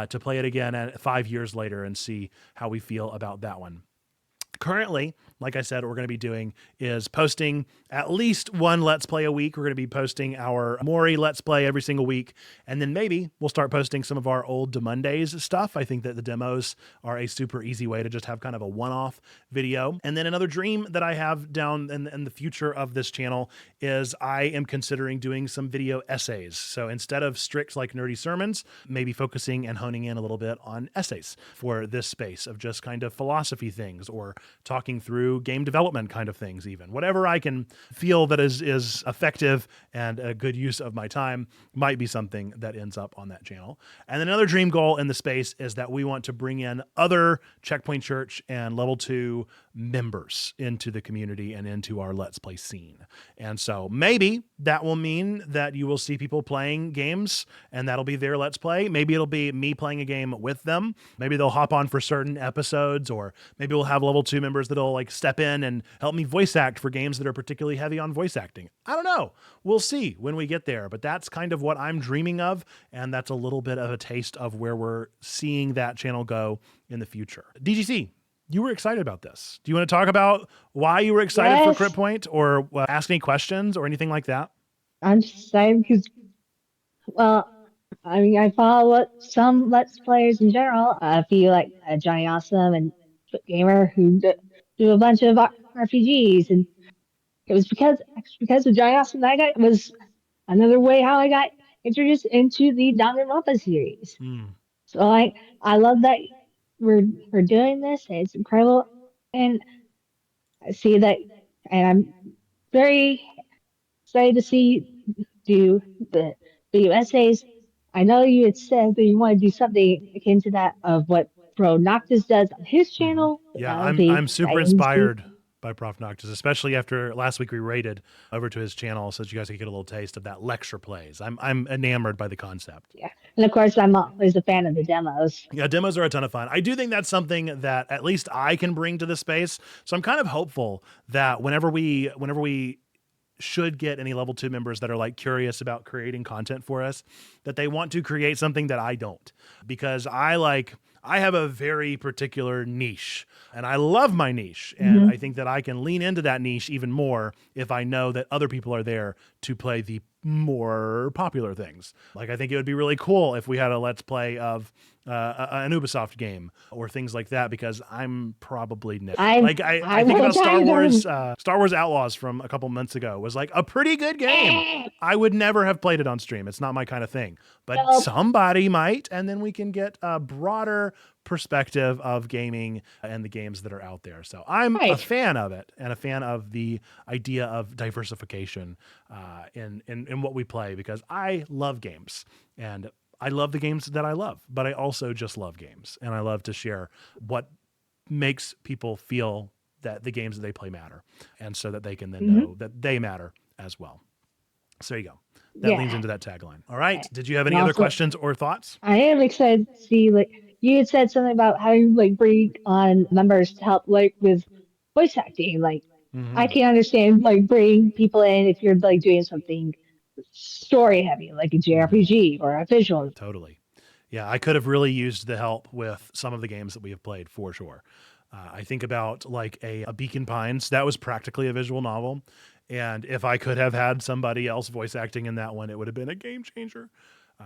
to play it again at 5 years later and see how we feel about that one. Currently, like I said, what we're going to be doing is posting at least one Let's Play a week. We're going to be posting our Mori Let's Play every single week. And then maybe we'll start posting some of our old Demondays stuff. I think that the demos are a super easy way to just have kind of a one-off video. And then another dream that I have down in the future of this channel is I am considering doing some video essays. So instead of strict like nerdy sermons, maybe focusing and honing in a little bit on essays for this space of just kind of philosophy things, or talking through game development kind of things, even whatever I can feel that is effective and a good use of my time might be something that ends up on that channel. And then another dream goal in the space is that we want to bring in other Checkpoint Church and Level 2 members into the community and into our Let's Play scene. And so maybe that will mean that you will see people playing games and that'll be their Let's Play. Maybe it'll be me playing a game with them. Maybe they'll hop on for certain episodes, or maybe we'll have Level 2 members that'll like step in and help me voice act for games that are particularly heavy on voice acting. I don't know. We'll see when we get there, but that's kind of what I'm dreaming of. And that's a little bit of a taste of where we're seeing that channel go in the future. DGC, you were excited about this. Do you want to talk about why you were excited for Critpoint, or ask any questions or anything like that? I'm just excited because, well, I mean, I follow some Let's Players in general. I feel like Johnny Awesome and Gamer who do a bunch of RPGs, and it was because of Johnny Awesome that it was another way how I got introduced into the Danganronpa series. So I love that we're doing this. It's incredible, and I see that, and I'm very excited to see do the video essays. I know you had said that you want to do something akin to that of what Bro Noctis does on his channel. Yeah, I'm super inspired by Prof Noctis, especially after last week we raided over to his channel so that you guys could get a little taste of that lecture plays. I'm enamored by the concept. Yeah. And of course, I'm always a fan of the demos. Yeah, demos are a ton of fun. I do think that's something that at least I can bring to the space. So I'm kind of hopeful that whenever we should get any level 2 members that are like curious about creating content for us, that they want to create something that I don't, because I have a very particular niche and I love my niche. And I think that I can lean into that niche even more if I know that other people are there to play the more popular things. Like, I think it would be really cool if we had a let's play of an Ubisoft game or things like that, because I'm probably never. I think about Star Wars Outlaws from a couple months ago was like a pretty good game. I would never have played it on stream. It's not my kind of thing, but somebody might, and then we can get a broader perspective of gaming and the games that are out there. So I'm a fan of it and a fan of the idea of diversification in what we play, because I love games and I love the games that I love, but I also just love games, and I love to share what makes people feel that the games that they play matter, and so that they can then know that they matter as well. So there you go. That leans into that tagline. All right. Did you have any other questions or thoughts? I am excited to see, like, you had said something about how you like bring on members to help like with voice acting. Like, I can understand like bringing people in if you're like doing something story heavy, like a JRPG or a visual. Totally. Yeah, I could have really used the help with some of the games that we have played for sure. I think about like a Beacon Pines. That was practically a visual novel. And if I could have had somebody else voice acting in that one, it would have been a game changer,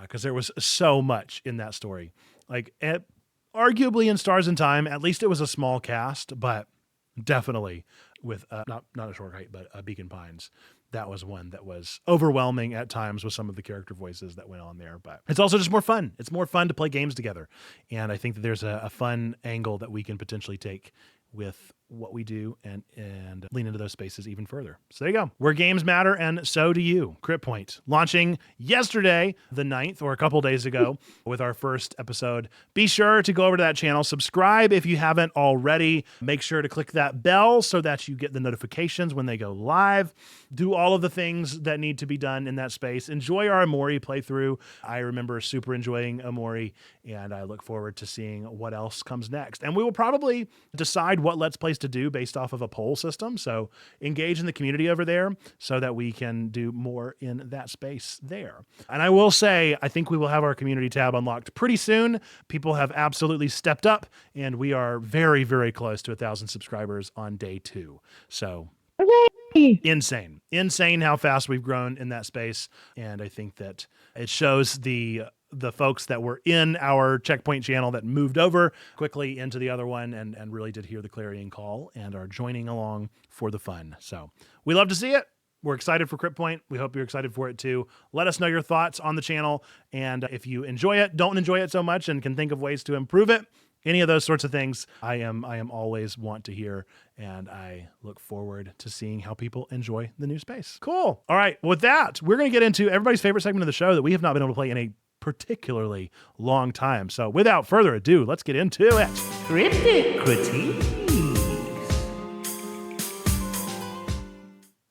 because there was so much in that story. Like, arguably in Stars in Time, at least it was a small cast, but definitely with not a short hike, but a Beacon Pines. That was one that was overwhelming at times with some of the character voices that went on there, but it's also just more fun. It's more fun to play games together. And I think that there's a fun angle that we can potentially take with what we do and lean into those spaces even further. So there you go. Where games matter, and so do you. Critpoint launching yesterday, the 9th, or a couple days ago, with our first episode. Be sure to go over to that channel, subscribe if you haven't already. Make sure to click that bell so that you get the notifications when they go live. Do all of the things that need to be done in that space. Enjoy our Amori playthrough. I remember super enjoying Amori, and I look forward to seeing what else comes next. And we will probably decide what Let's Plays to do based off of a poll system. So engage in the community over there so that we can do more in that space there. And I will say, I think we will have our community tab unlocked pretty soon. People have absolutely stepped up, and we are very, very close to 1,000 subscribers on day 2. So insane how fast we've grown in that space. And I think that it shows the folks that were in our Checkpoint channel that moved over quickly into the other one and really did hear the clarion call and are joining along for the fun. So we love to see it. We're excited for Critpoint. We hope you're excited for it too. Let us know your thoughts on the channel. And if you enjoy it, don't enjoy it so much, and can think of ways to improve it, any of those sorts of things, I am always want to hear, and I look forward to seeing how people enjoy the new space. Cool. All right. With that, we're going to get into everybody's favorite segment of the show that we have not been able to play in a particularly long time. So without further ado, let's get into it. Cryptic Critiques.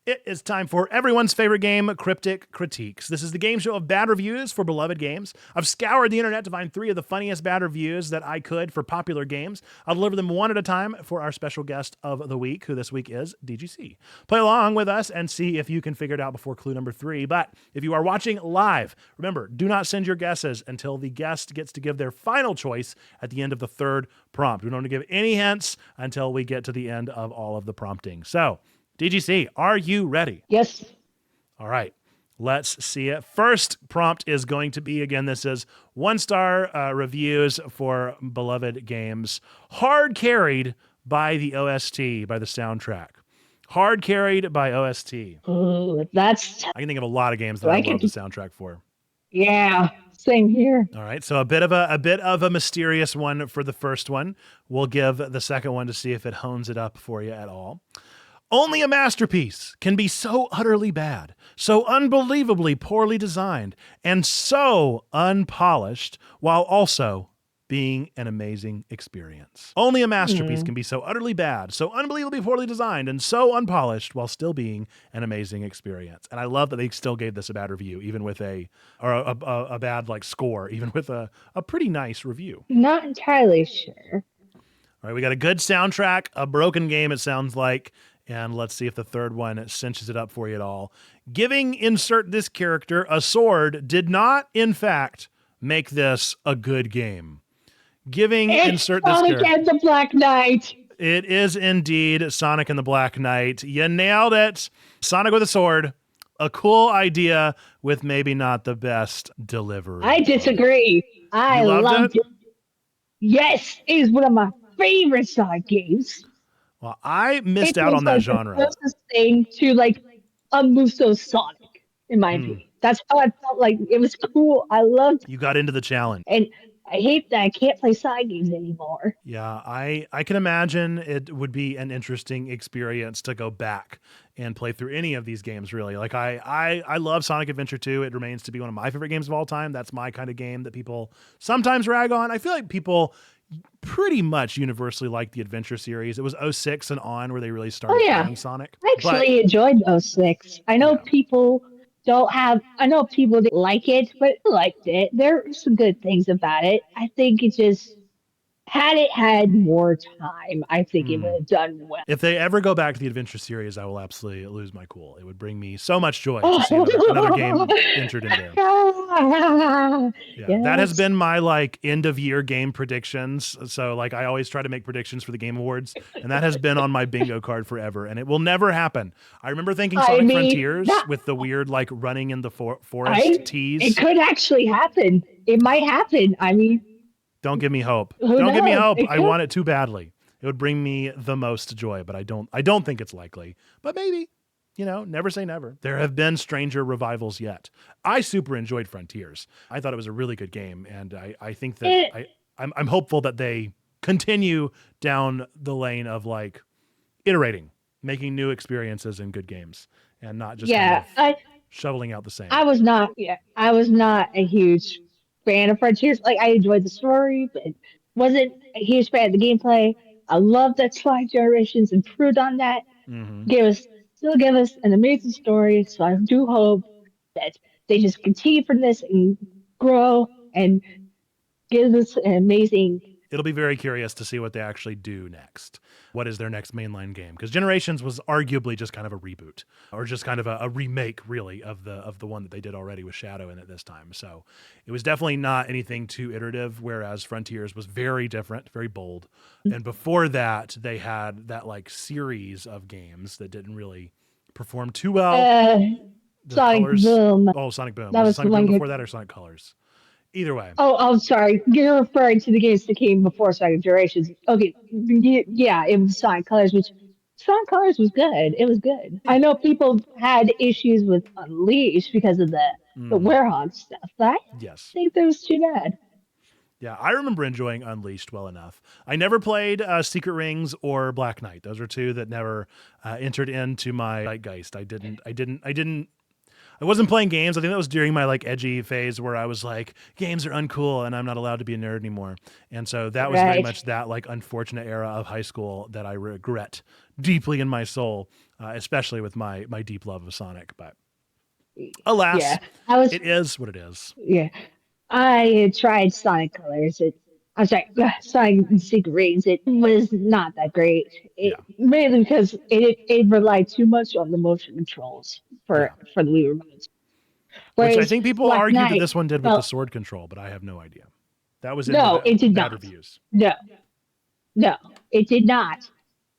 It is time for everyone's favorite game, Cryptic Critiques. This is the game show of bad reviews for beloved games. I've scoured the internet to find 3 of the funniest bad reviews that I could for popular games. I'll deliver them one at a time for our special guest of the week, who this week is DGC. Play along with us and see if you can figure it out before clue number 3. But if you are watching live, remember, do not send your guesses until the guest gets to give their final choice at the end of the 3rd prompt. We don't want to give any hints until we get to the end of all of the prompting. So, DGC, are you ready? Yes. All right, let's see it. First prompt is going to be, again, this is 1-star reviews for beloved games. Hard carried by the OST, by the soundtrack. Hard carried by OST. Ooh, that's... I can think of a lot of games that I love the soundtrack for. Yeah, same here. All right, so a bit of a mysterious one for the first one. We'll give the second one to see if it hones it up for you at all. Only a masterpiece can be so utterly bad, so unbelievably poorly designed, and so unpolished, while also being an amazing experience. Only a masterpiece can be so utterly bad, so unbelievably poorly designed, and so unpolished while still being an amazing experience. And I love that they still gave this a bad review, even with a bad like score, even with a pretty nice review. Not entirely sure. All right, we got a good soundtrack, a broken game, it sounds like, and let's see if the third one cinches it up for you at all. Giving insert this character a sword did not, in fact, make this a good game. Giving insert this Sonic character. and the Black Knight. It is indeed Sonic and the Black Knight. You nailed it. Sonic with a sword. A cool idea with maybe not the best delivery. I disagree. I loved it. Yes, it is one of my favorite Sonic games. Well, I missed out on that like genre. The closest thing to like a Muso Sonic, in my opinion. That's how I felt like it was cool. I loved it. You got into the challenge. And I hate that I can't play side games anymore. Yeah, I can imagine it would be an interesting experience to go back and play through any of these games, really. Like I love Sonic Adventure 2. It remains to be one of my favorite games of all time. That's my kind of game that people sometimes rag on. I feel like people pretty much universally like the Adventure series. It was 06 and on where they really started playing Sonic. I actually enjoyed 06. I know people didn't like it, but I liked it. There are some good things about it. I think it just, had it had more time, I think it would have done well. If they ever go back to the Adventure series, I will absolutely lose my cool. It would bring me so much joy to see another game entered in there. That has been my like end of year game predictions. So like I always try to make predictions for the Game Awards, and that has been on my bingo card forever, and it will never happen. I remember thinking Sonic Frontiers with the weird like running in the forest tease. It could actually happen. It might happen. I mean, don't give me hope. Who Don't give me knows? hope. I want it too badly. It would bring me the most joy, but I don't think it's likely. But maybe, never say never. There have been stranger revivals yet. I super enjoyed Frontiers. I thought it was a really good game, and I think that I'm hopeful that they continue down the lane of like iterating, making new experiences in good games, and not just shoveling out the same. I was not a huge fan of Frontiers. Like, I enjoyed the story, but wasn't a huge fan of the gameplay. I love that Sonic Generations improved on that. Still give us an amazing story. So I do hope that they just continue from this and grow and give us an amazing. It'll be very curious to see what they actually do next. What is their next mainline game? Because Generations was arguably just kind of a reboot, or just kind of a remake, really, of the one that they did already with Shadow in it this time. So it was definitely not anything too iterative, whereas Frontiers was very different, very bold. And before that, they had that like series of games that didn't really perform too well. Sonic Colors. Boom. Oh, Sonic Boom. That Was was Sonic the Boom one before that or Sonic Colors? Either way. Oh, I'm sorry. You're referring to the games that came before Sonic Generations. Okay, yeah, it was Sonic Colors, which Sonic Colors was good. It was good. I know people had issues with Unleashed because of the Werehog stuff, but I think that was too bad. Yeah, I remember enjoying Unleashed well enough. I never played Secret Rings or Black Knight. Those are two that never entered into my zeitgeist. I wasn't playing games. I think that was during my like edgy phase where I was like, games are uncool and I'm not allowed to be a nerd anymore. And so that was very much that like unfortunate era of high school that I regret deeply in my soul, especially with my deep love of Sonic. But alas, it is what it is. Yeah, I tried Sonic Colors. Sonic Secret Rings. It was not that great. Mainly because it relied too much on the motion controls for the Wii remotes. Which I think people argued that this one did with the sword control, but I have no idea. That was it did bad not. Reviews. No, it did not.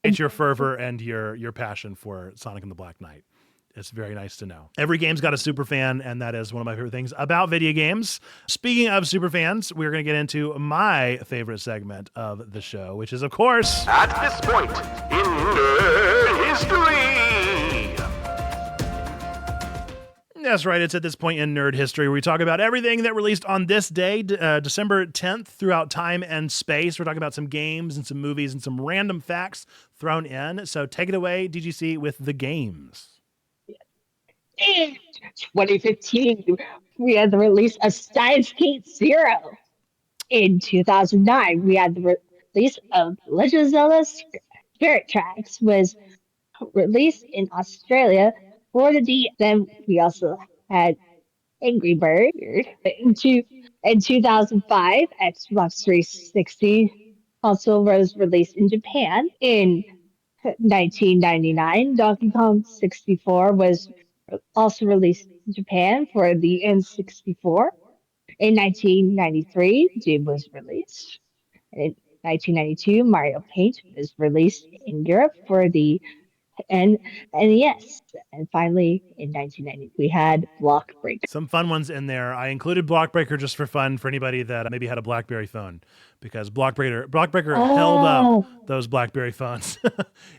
It's your fervor and your passion for Sonic and the Black Knight. It's very nice to know. Every game's got a super fan, and that is one of my favorite things about video games. Speaking of super fans, we're going to get into my favorite segment of the show, which is, of course, At this point in nerd history. That's right. It's at this point in nerd history where we talk about everything that released on this day, December 10th, throughout time and space. We're talking about some games and some movies and some random facts thrown in. So take it away, DGC, with the games. In 2015, we had the release of Steins Gate Zero. In 2009, we had the release of Legend of Zelda Spirit Tracks was released in Australia for the D. Then we also had Angry Bird. In 2005, Xbox 360 console was released in Japan. In 1999, Donkey Kong 64 was also released in Japan for the N64. In 1993, Doom was released. In 1992, Mario Paint was released in Europe for the NES. And finally, in 1990, we had Block Breaker. Some fun ones in there. I included Blockbreaker just for fun for anybody that maybe had a BlackBerry phone, because Blockbreaker held up those BlackBerry phones.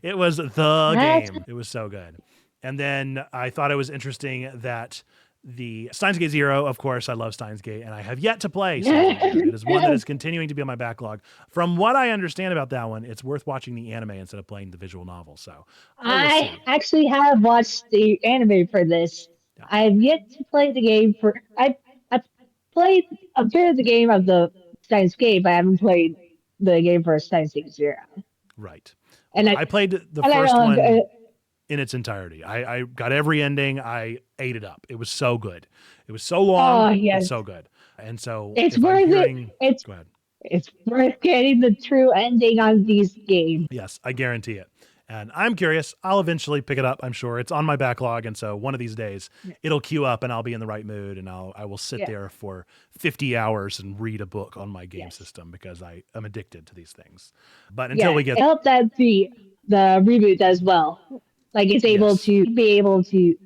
It was the game. It was so good. And then I thought it was interesting that the Steins Gate Zero, of course, I love Steins Gate, and I have yet to play Steins Gate Zero. It is one that is continuing to be on my backlog. From what I understand about that one, it's worth watching the anime instead of playing the visual novel. So I actually have watched the anime for this. Yeah. I have yet to play the game for. I played a bit of the game of the Steins Gate, but I haven't played the game for Steins Gate Zero. Right. And I played the first one in its entirety. I got every ending. I ate it up. It was so good. It was so long. Yes. So good. And so it's worth it. Go ahead. It's worth getting the true ending on these games. Yes, I guarantee it. And I'm curious. I'll eventually pick it up. I'm sure it's on my backlog. And so one of these days it'll queue up and I'll be in the right mood and I will sit there for 50 hours and read a book on my game system, because I am addicted to these things. But until we get, I hope that the reboot does well. Like it's able to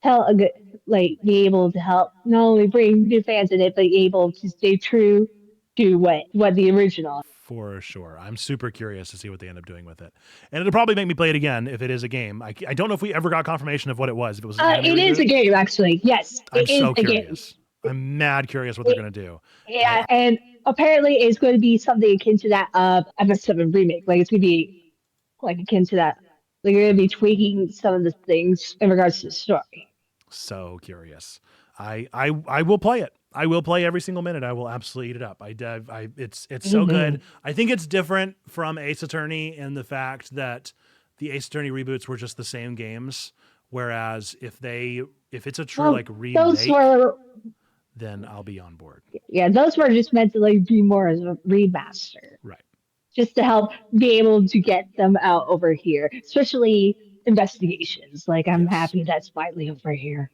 tell a good, like be able to help not only bring new fans in it, but be able to stay true to what the original. For sure. I'm super curious to see what they end up doing with it. And it'll probably make me play it again if it is a game. I don't know if we ever got confirmation of what it was. If it was it is a game, actually. Yes. I'm so curious. I'm mad curious what they're going to do. Yeah, and apparently it's going to be something akin to that MS7 remake. Like it's going to be like akin to that. Like you're going to be tweaking some of the things in regards to the story. So curious. I will play it. I will play every single minute. I will absolutely eat it up. It's so good. I think it's different from Ace Attorney in the fact that the Ace Attorney reboots were just the same games. Whereas if it's a true remake, then I'll be on board. Yeah, those were just meant to like be more as a remaster. Right. Just to help be able to get them out over here, especially investigations. Like I'm happy that's finally over here.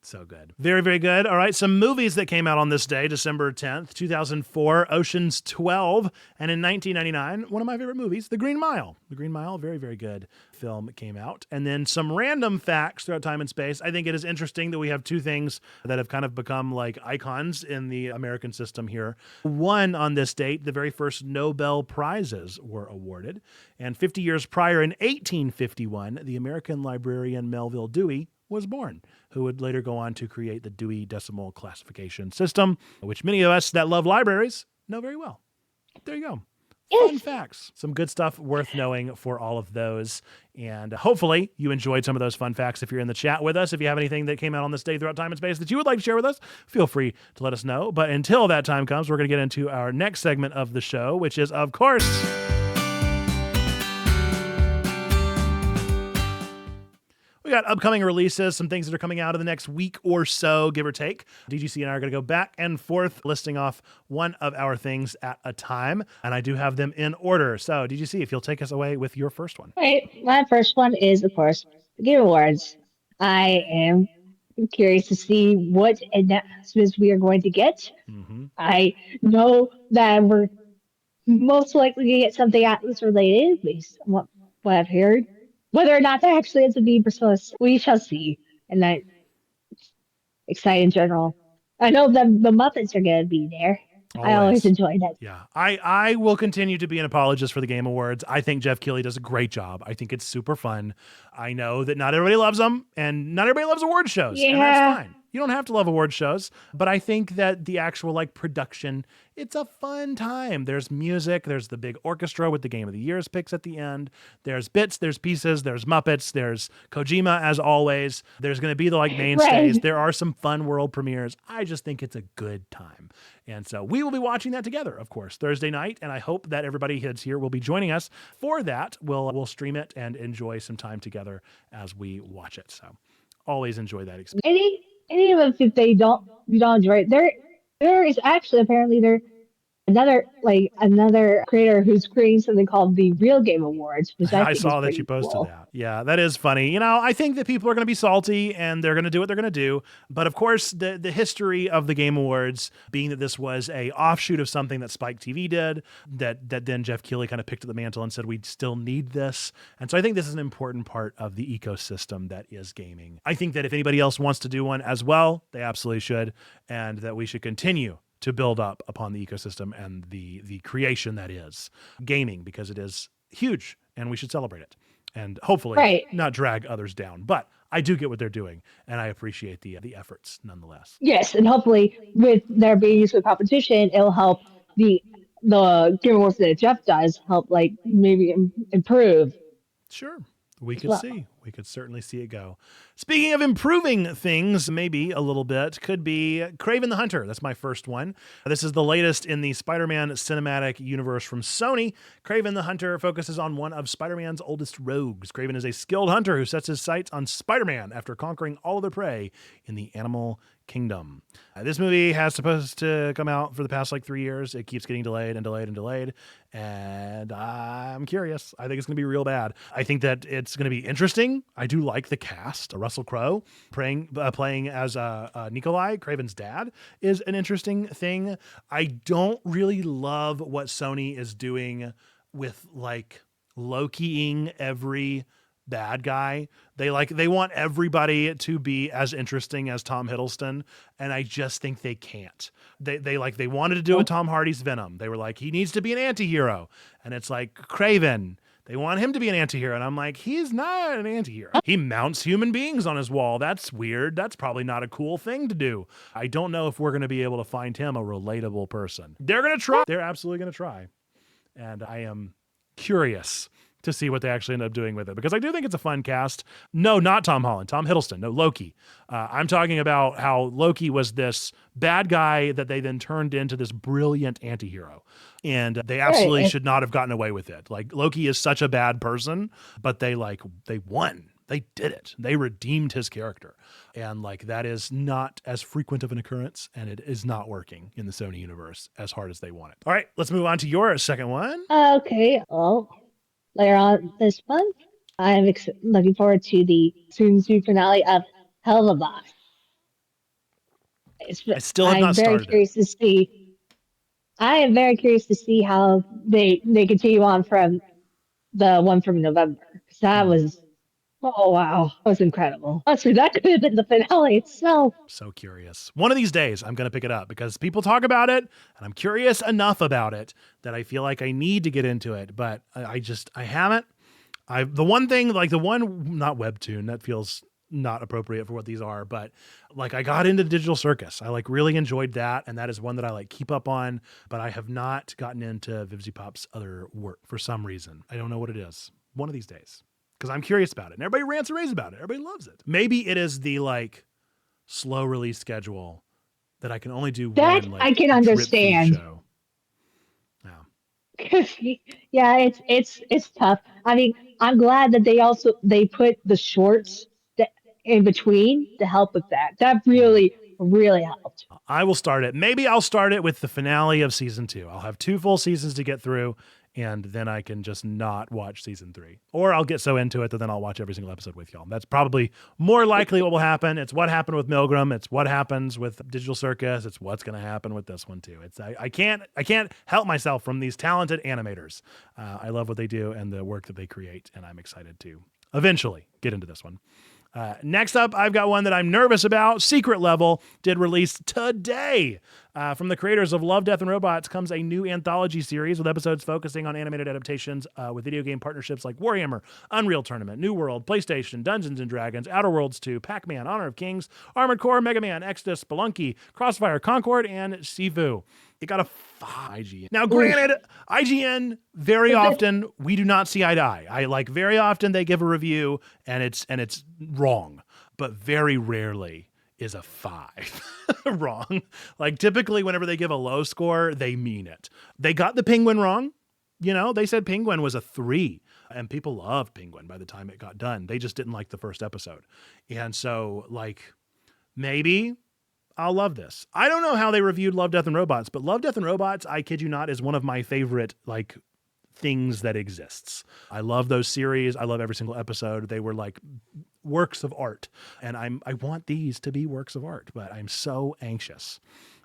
So good. Very, very good. All right. Some movies that came out on this day, December 10th, 2004, Ocean's 12. And in 1999, one of my favorite movies, The Green Mile. The Green Mile, very, very good film came out. And then some random facts throughout time and space. I think it is interesting that we have two things that have kind of become like icons in the American system here. One, on this date, the very first Nobel Prizes were awarded. And 50 years prior, in 1851, the American librarian Melville Dewey was born, who would later go on to create the Dewey Decimal Classification System, which many of us that love libraries know very well. There you go. Fun facts. Some good stuff worth knowing for all of those. And hopefully you enjoyed some of those fun facts. If you're in the chat with us, if you have anything that came out on this day throughout time and space that you would like to share with us, feel free to let us know. But until that time comes, we're going to get into our next segment of the show, which is, of course, we got upcoming releases, some things that are coming out in the next week or so, give or take. DGC and I are going to go back and forth listing off one of our things at a time, and I do have them in order. So, DGC, if you'll take us away with your first one. Right. My first one is, of course, the Game Awards. I am curious to see what announcements we are going to get. Mm-hmm. I know that we're most likely going to get something Atlas related, based on what I've heard. Whether or not that actually ends up being Persona, we shall see. And I'm excited in general. I know the Muppets are going to be there. Always. I always enjoy that. Yeah, I will continue to be an apologist for the Game Awards. I think Jeff Keighley does a great job. I think it's super fun. I know that not everybody loves them, and not everybody loves award shows. Yeah. And that's fine. You don't have to love award shows, but I think that the actual like production, it's a fun time. There's music, there's the big orchestra with the Game of the Year's picks at the end. There's bits, there's pieces, there's Muppets, there's Kojima as always. There's going to be the like mainstays. Right. There are some fun world premieres. I just think it's a good time. And so we will be watching that together, of course, Thursday night. And I hope that everybody that's here will be joining us for that. We'll stream it and enjoy some time together as we watch it. So always enjoy that experience. Any of them, if you don't enjoy it, there is actually apparently another creator who's creating something called the Real Game Awards, which I think saw is that you pretty posted cool. that. Yeah, that is funny. You know, I think that people are going to be salty and they're going to do what they're going to do. But of course, the history of the Game Awards being that this was a offshoot of something that Spike TV did, that then Jeff Keighley kind of picked up the mantle and said, we still need this. And so I think this is an important part of the ecosystem that is gaming. I think that if anybody else wants to do one as well, they absolutely should. And that we should continue to build up upon the ecosystem and the creation that is gaming, because it is huge and we should celebrate it and hopefully not drag others down. But I do get what they're doing and I appreciate the efforts nonetheless. Yes, and hopefully with there being used for competition, it'll help the Game Awards that Jeff does help like maybe improve. Sure. We could certainly see it go. Speaking of improving things, maybe a little bit, could be Kraven the Hunter. That's my first one. This is the latest in the Spider-Man cinematic universe from Sony. Kraven the Hunter focuses on one of Spider-Man's oldest rogues. Kraven is a skilled hunter who sets his sights on Spider-Man after conquering all of their prey in the animal kingdom. This movie has supposed to come out for the past like 3 years. It keeps getting delayed and delayed and delayed. And I'm curious. I think it's going to be real bad. I think that it's going to be interesting. I do like the cast. Russell Crowe playing as Nikolai, Kraven's dad, is an interesting thing. I don't really love what Sony is doing with like low-keying every bad guy. They want everybody to be as interesting as Tom Hiddleston, and I just think they can't. They wanted to do with Tom Hardy's Venom. They were like, he needs to be an anti-hero, and it's like Kraven. They want him to be an anti-hero, and I'm like, he's not an anti-hero. He mounts human beings on his wall. That's weird. That's probably not a cool thing to do. I don't know if we're going to be able to find him a relatable person. They're going to try. They're absolutely going to try, and I am curious to see what they actually end up doing with it, because I do think it's a fun cast. No, not Tom Holland, Tom Hiddleston. No, Loki. I'm talking about how Loki was this bad guy that they then turned into this brilliant anti-hero. And they absolutely should not have gotten away with it. Like, Loki is such a bad person, but they won. They did it. They redeemed his character. And like, that is not as frequent of an occurrence, and it is not working in the Sony universe as hard as they want it. All right, let's move on to your second one. Okay. Well, later on this month, I'm looking forward to the soon finale of Hell of a Boss. I still have not started it. I am very curious to see how they continue on from the one from November. Because that was, oh wow, that was incredible. Honestly, that could have been the finale itself. So curious. One of these days, I'm going to pick it up because people talk about it, and I'm curious enough about it that I feel like I need to get into it, but I haven't. The one, not Webtoon, that feels not appropriate for what these are, but like, I got into Digital Circus. I like really enjoyed that, and that is one that I like keep up on, but I have not gotten into Vivzy Pop's other work for some reason. I don't know what it is. One of these days, because I'm curious about it, and everybody rants and raves about it. Everybody loves it. Maybe it is the like slow release schedule that I can only do that one, like, I can understand. Show. Yeah, it's tough. I mean, I'm glad that they put the shorts in between to help with that. That really helped. I will start it. Maybe I'll start it with the finale of season 2. I'll have 2 full seasons to get through, and then I can just not watch season 3. Or I'll get so into it that then I'll watch every single episode with y'all. That's probably more likely what will happen. It's what happened with Milgram. It's what happens with Digital Circus. It's what's going to happen with this one too. I can't help myself from these talented animators. I love what they do and the work that they create, and I'm excited to eventually get into this one. Next up, I've got one that I'm nervous about. Secret Level did release today. From the creators of Love, Death, and Robots comes a new anthology series with episodes focusing on animated adaptations with video game partnerships like Warhammer, Unreal Tournament, New World, PlayStation, Dungeons & Dragons, Outer Worlds 2, Pac-Man, Honor of Kings, Armored Core, Mega Man, Exodus, Spelunky, Crossfire, Concord, and Sifu. It got a 5 IGN. Now, granted, IGN, very often, we do not see eye to eye. Very often they give a review and it's wrong, but very rarely is a 5 wrong. Like, typically whenever they give a low score, they mean it. They got the Penguin wrong. You know, they said Penguin was a 3, and people loved Penguin by the time it got done. They just didn't like the first episode. And so, maybe I'll love this. I don't know how they reviewed Love, Death, and Robots, but Love, Death, and Robots, I kid you not, is one of my favorite, things that exists. I love those series. I love every single episode. They were works of art. And I want these to be works of art, but I'm so anxious.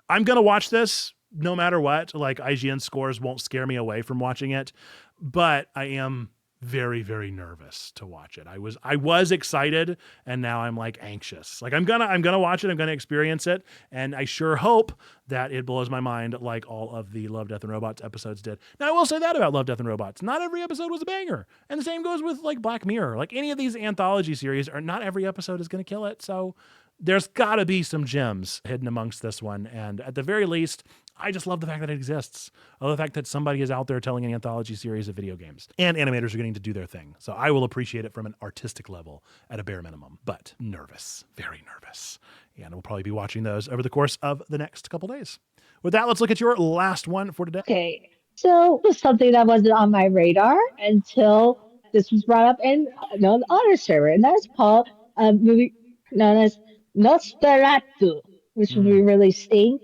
I'm going to watch this no matter what. IGN scores won't scare me away from watching it, but I am very, very nervous to watch it. I was excited, and now I'm anxious. I'm gonna watch it. I'm gonna experience it, and I sure hope that it blows my mind like all of the Love, Death, and Robots episodes did. Now, I will say that about Love, Death, and Robots. Not every episode was a banger, and the same goes with Black Mirror. Any of these anthology series, not every episode is gonna kill it. So there's got to be some gems hidden amongst this one, and at the very least, I just love the fact that it exists. I love the fact that somebody is out there telling an anthology series of video games, and animators are getting to do their thing. So I will appreciate it from an artistic level at a bare minimum, but nervous, very nervous. And we'll probably be watching those over the course of the next couple days. With that, let's look at your last one for today. Okay, so it was something that wasn't on my radar until this was brought up in the honor server, and that's called a movie known as Nosferatu, which will be releasing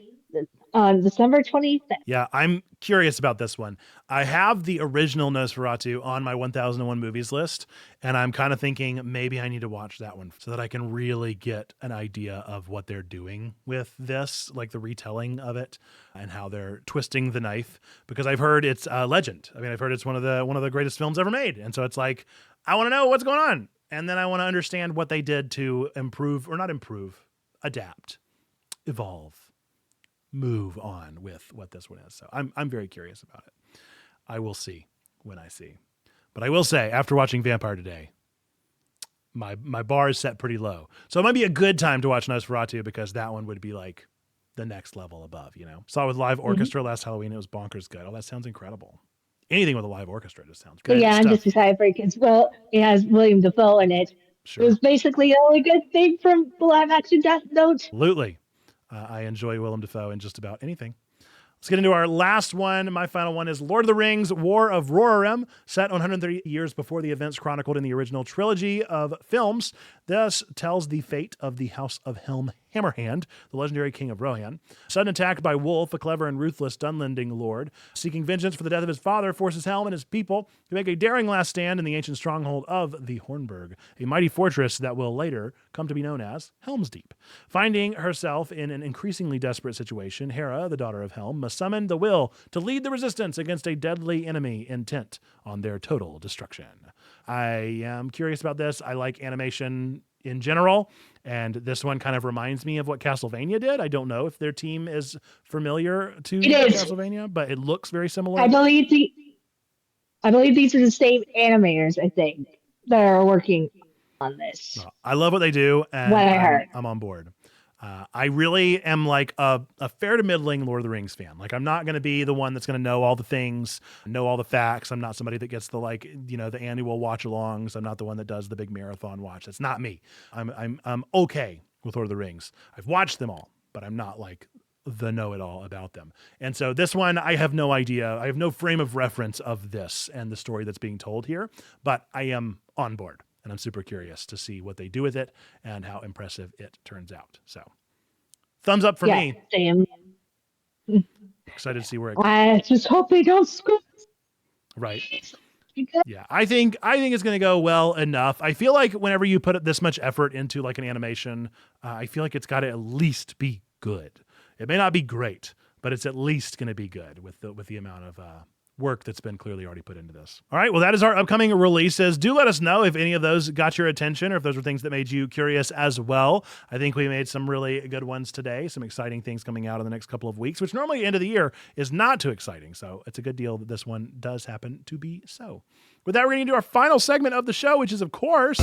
on December 25th. Yeah, I'm curious about this one. I have the original Nosferatu on my 1001 movies list, and I'm kind of thinking maybe I need to watch that one so that I can really get an idea of what they're doing with this, the retelling of it and how they're twisting the knife, because I've heard it's a legend. I mean, I've heard it's one of the greatest films ever made. And so it's I want to know what's going on. And then I want to understand what they did to adapt, evolve, move on with what this one is. So I'm very curious about it. I will see when I see. But I will say, after watching Vampire today, my bar is set pretty low. So it might be a good time to watch Nosferatu, because that one would be the next level above, Saw it with live orchestra last Halloween. It was bonkers good. Oh, that sounds incredible. Anything with a live orchestra just sounds great. Yeah, I'm just excited for it because, it has William Dafoe in it. Sure. It was basically the only good thing from the live action Death Note. Absolutely. I enjoy Willem Dafoe in just about anything. Let's get into our last one. My final one is Lord of the Rings, War of Rohirrim, set 130 years before the events chronicled in the original trilogy of films. This tells the fate of the House of Helm Hammerhand, the legendary king of Rohan. Sudden attack by Wolf, a clever and ruthless Dunlending lord, seeking vengeance for the death of his father, forces Helm and his people to make a daring last stand in the ancient stronghold of the Hornburg, a mighty fortress that will later come to be known as Helm's Deep. Finding herself in an increasingly desperate situation, Hera, the daughter of Helm, must summon the will to lead the resistance against a deadly enemy intent on their total destruction. I am curious about this. I like animation in general, and this one kind of reminds me of what Castlevania did. I don't know if their team is familiar to Castlevania, but it looks very similar. I believe these are the same animators, I think, that are working on this. I love what they do, and what I heard. I'm on board. I really am a fair to middling Lord of the Rings fan. I'm not going to be the one that's going to know all the things, know all the facts. I'm not somebody that gets the the annual watch alongs. I'm not the one that does the big marathon watch. That's not me. I'm okay with Lord of the Rings. I've watched them all, but I'm not the know-it-all about them. And so this one, I have no idea. I have no frame of reference of this and the story that's being told here, but I am on board. And I'm super curious to see what they do with it and how impressive it turns out. So, thumbs up for me. Same. Excited to see where it goes. I just hope they don't screw. Right. Yeah, I think it's going to go well enough. I feel like whenever you put this much effort into an animation, I feel like it's got to at least be good. It may not be great, but it's at least going to be good with the amount of work that's been clearly already put into this. All right, well, that is our upcoming releases. Do let us know if any of those got your attention or if those were things that made you curious as well. I think we made some really good ones today, some exciting things coming out in the next couple of weeks, which normally end of the year is not too exciting. So it's a good deal that this one does happen to be so. With that, we're going to do our final segment of the show, which is, of course...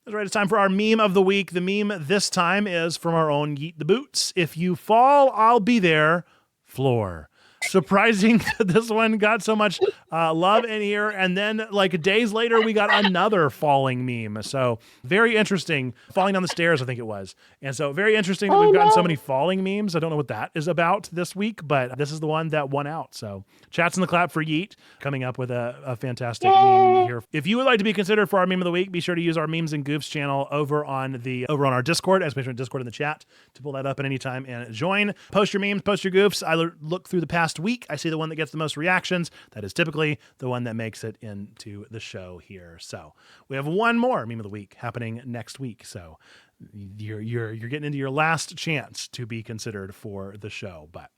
That's right, it's time for our meme of the week. The meme this time is from our own Yeet the Boots. If you fall, I'll be there. Floor. Surprising that this one got so much love in here. And then like days later, we got another falling meme. So very interesting. Falling down the stairs, I think it was. And so very interesting that we've gotten so many falling memes. I don't know what that is about this week, but this is the one that won out. So chats in the clap for Yeet coming up with a fantastic meme here. If you would like to be considered for our meme of the week, be sure to use our Memes and Goofs channel over on our Discord, especially on Discord in the chat, to pull that up at any time and join. Post your memes, post your goofs. I look through the past week. I see the one that gets the most reactions. That is typically the one that makes it into the show here. So we have one more meme of the week happening next week. So you're getting into your last chance to be considered for the show. But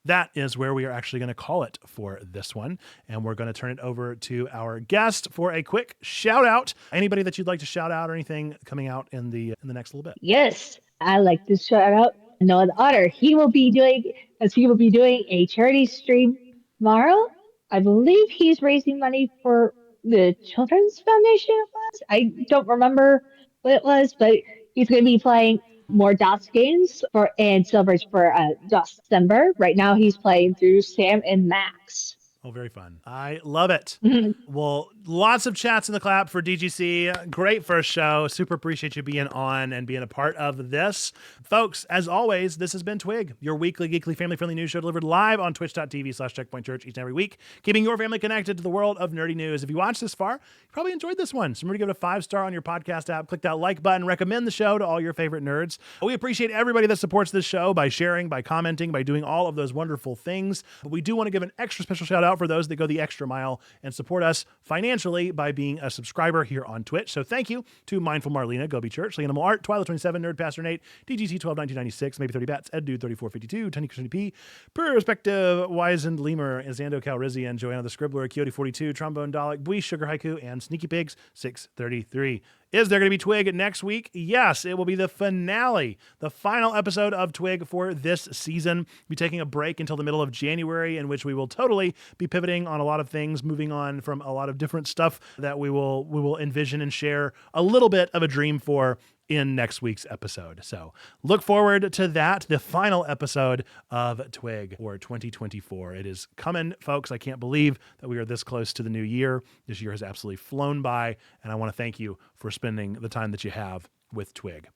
that is where we are actually going to call it for this one. And we're going to turn it over to our guest for a quick shout out. Anybody that you'd like to shout out or anything coming out in the next little bit? Yes, I like to shout out Noah the Otter. He will be doing a charity stream tomorrow. I believe he's raising money for the Children's Foundation. It was. I don't remember what it was, but he's going to be playing more DOS games and silvers for December. Right now, he's playing through Sam and Max. Oh, very fun. I love it. Well, lots of chats in the clap for DGC. Great first show. Super appreciate you being on and being a part of this. Folks, as always, this has been Twig, your weekly, geekly, family-friendly news show delivered live on twitch.tv/checkpointchurch each and every week, keeping your family connected to the world of nerdy news. If you watched this far, you probably enjoyed this one. So remember to give it a 5-star on your podcast app. Click that like button. Recommend the show to all your favorite nerds. We appreciate everybody that supports this show by sharing, by commenting, by doing all of those wonderful things. But we do want to give an extra special shout out for those that go the extra mile and support us financially by being a subscriber here on Twitch. So thank you to Mindful Marlena, Go Be Church, Animal Art, Twilight27, Nerd Pastor Nate, DGC 121996, Maybe 30 Bats, Ed Dude 3452, Tiny Christian P, Perspective, Wizened Lemur, Zando Calrissian, Joanna the Scribbler, Coyote42, Trombone Dalek, Bui Sugar Haiku, and Sneaky Pigs 633. Is there going to be Twig next week? Yes, it will be the finale, the final episode of Twig for this season. We'll be taking a break until the middle of January, in which we will totally be pivoting on a lot of things, moving on from a lot of different stuff that we will envision and share a little bit of a dream for in next week's episode. So look forward to that, the final episode of Twig for 2024. It is coming, folks. I can't believe that we are this close to the new year. This year has absolutely flown by, and I want to thank you for spending the time that you have with Twig.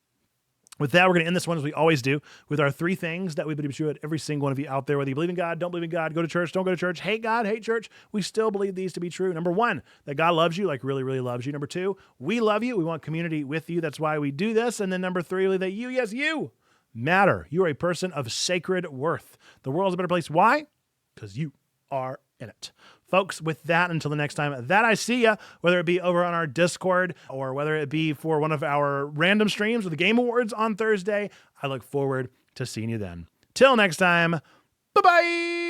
With that, we're going to end this one as we always do with our 3 things that we believe true at every single one of you out there, whether you believe in God, don't believe in God, go to church, don't go to church, hate God, hate church. We still believe these to be true. Number 1, that God loves you, like really, really loves you. Number 2, we love you. We want community with you. That's why we do this. And then number 3, that you, yes, you matter. You are a person of sacred worth. The world's a better place. Why? Because you are in it. Folks, with that, until the next time that I see ya, whether it be over on our Discord or whether it be for one of our random streams with the Game Awards on Thursday, I look forward to seeing you then. Till next time, bye-bye!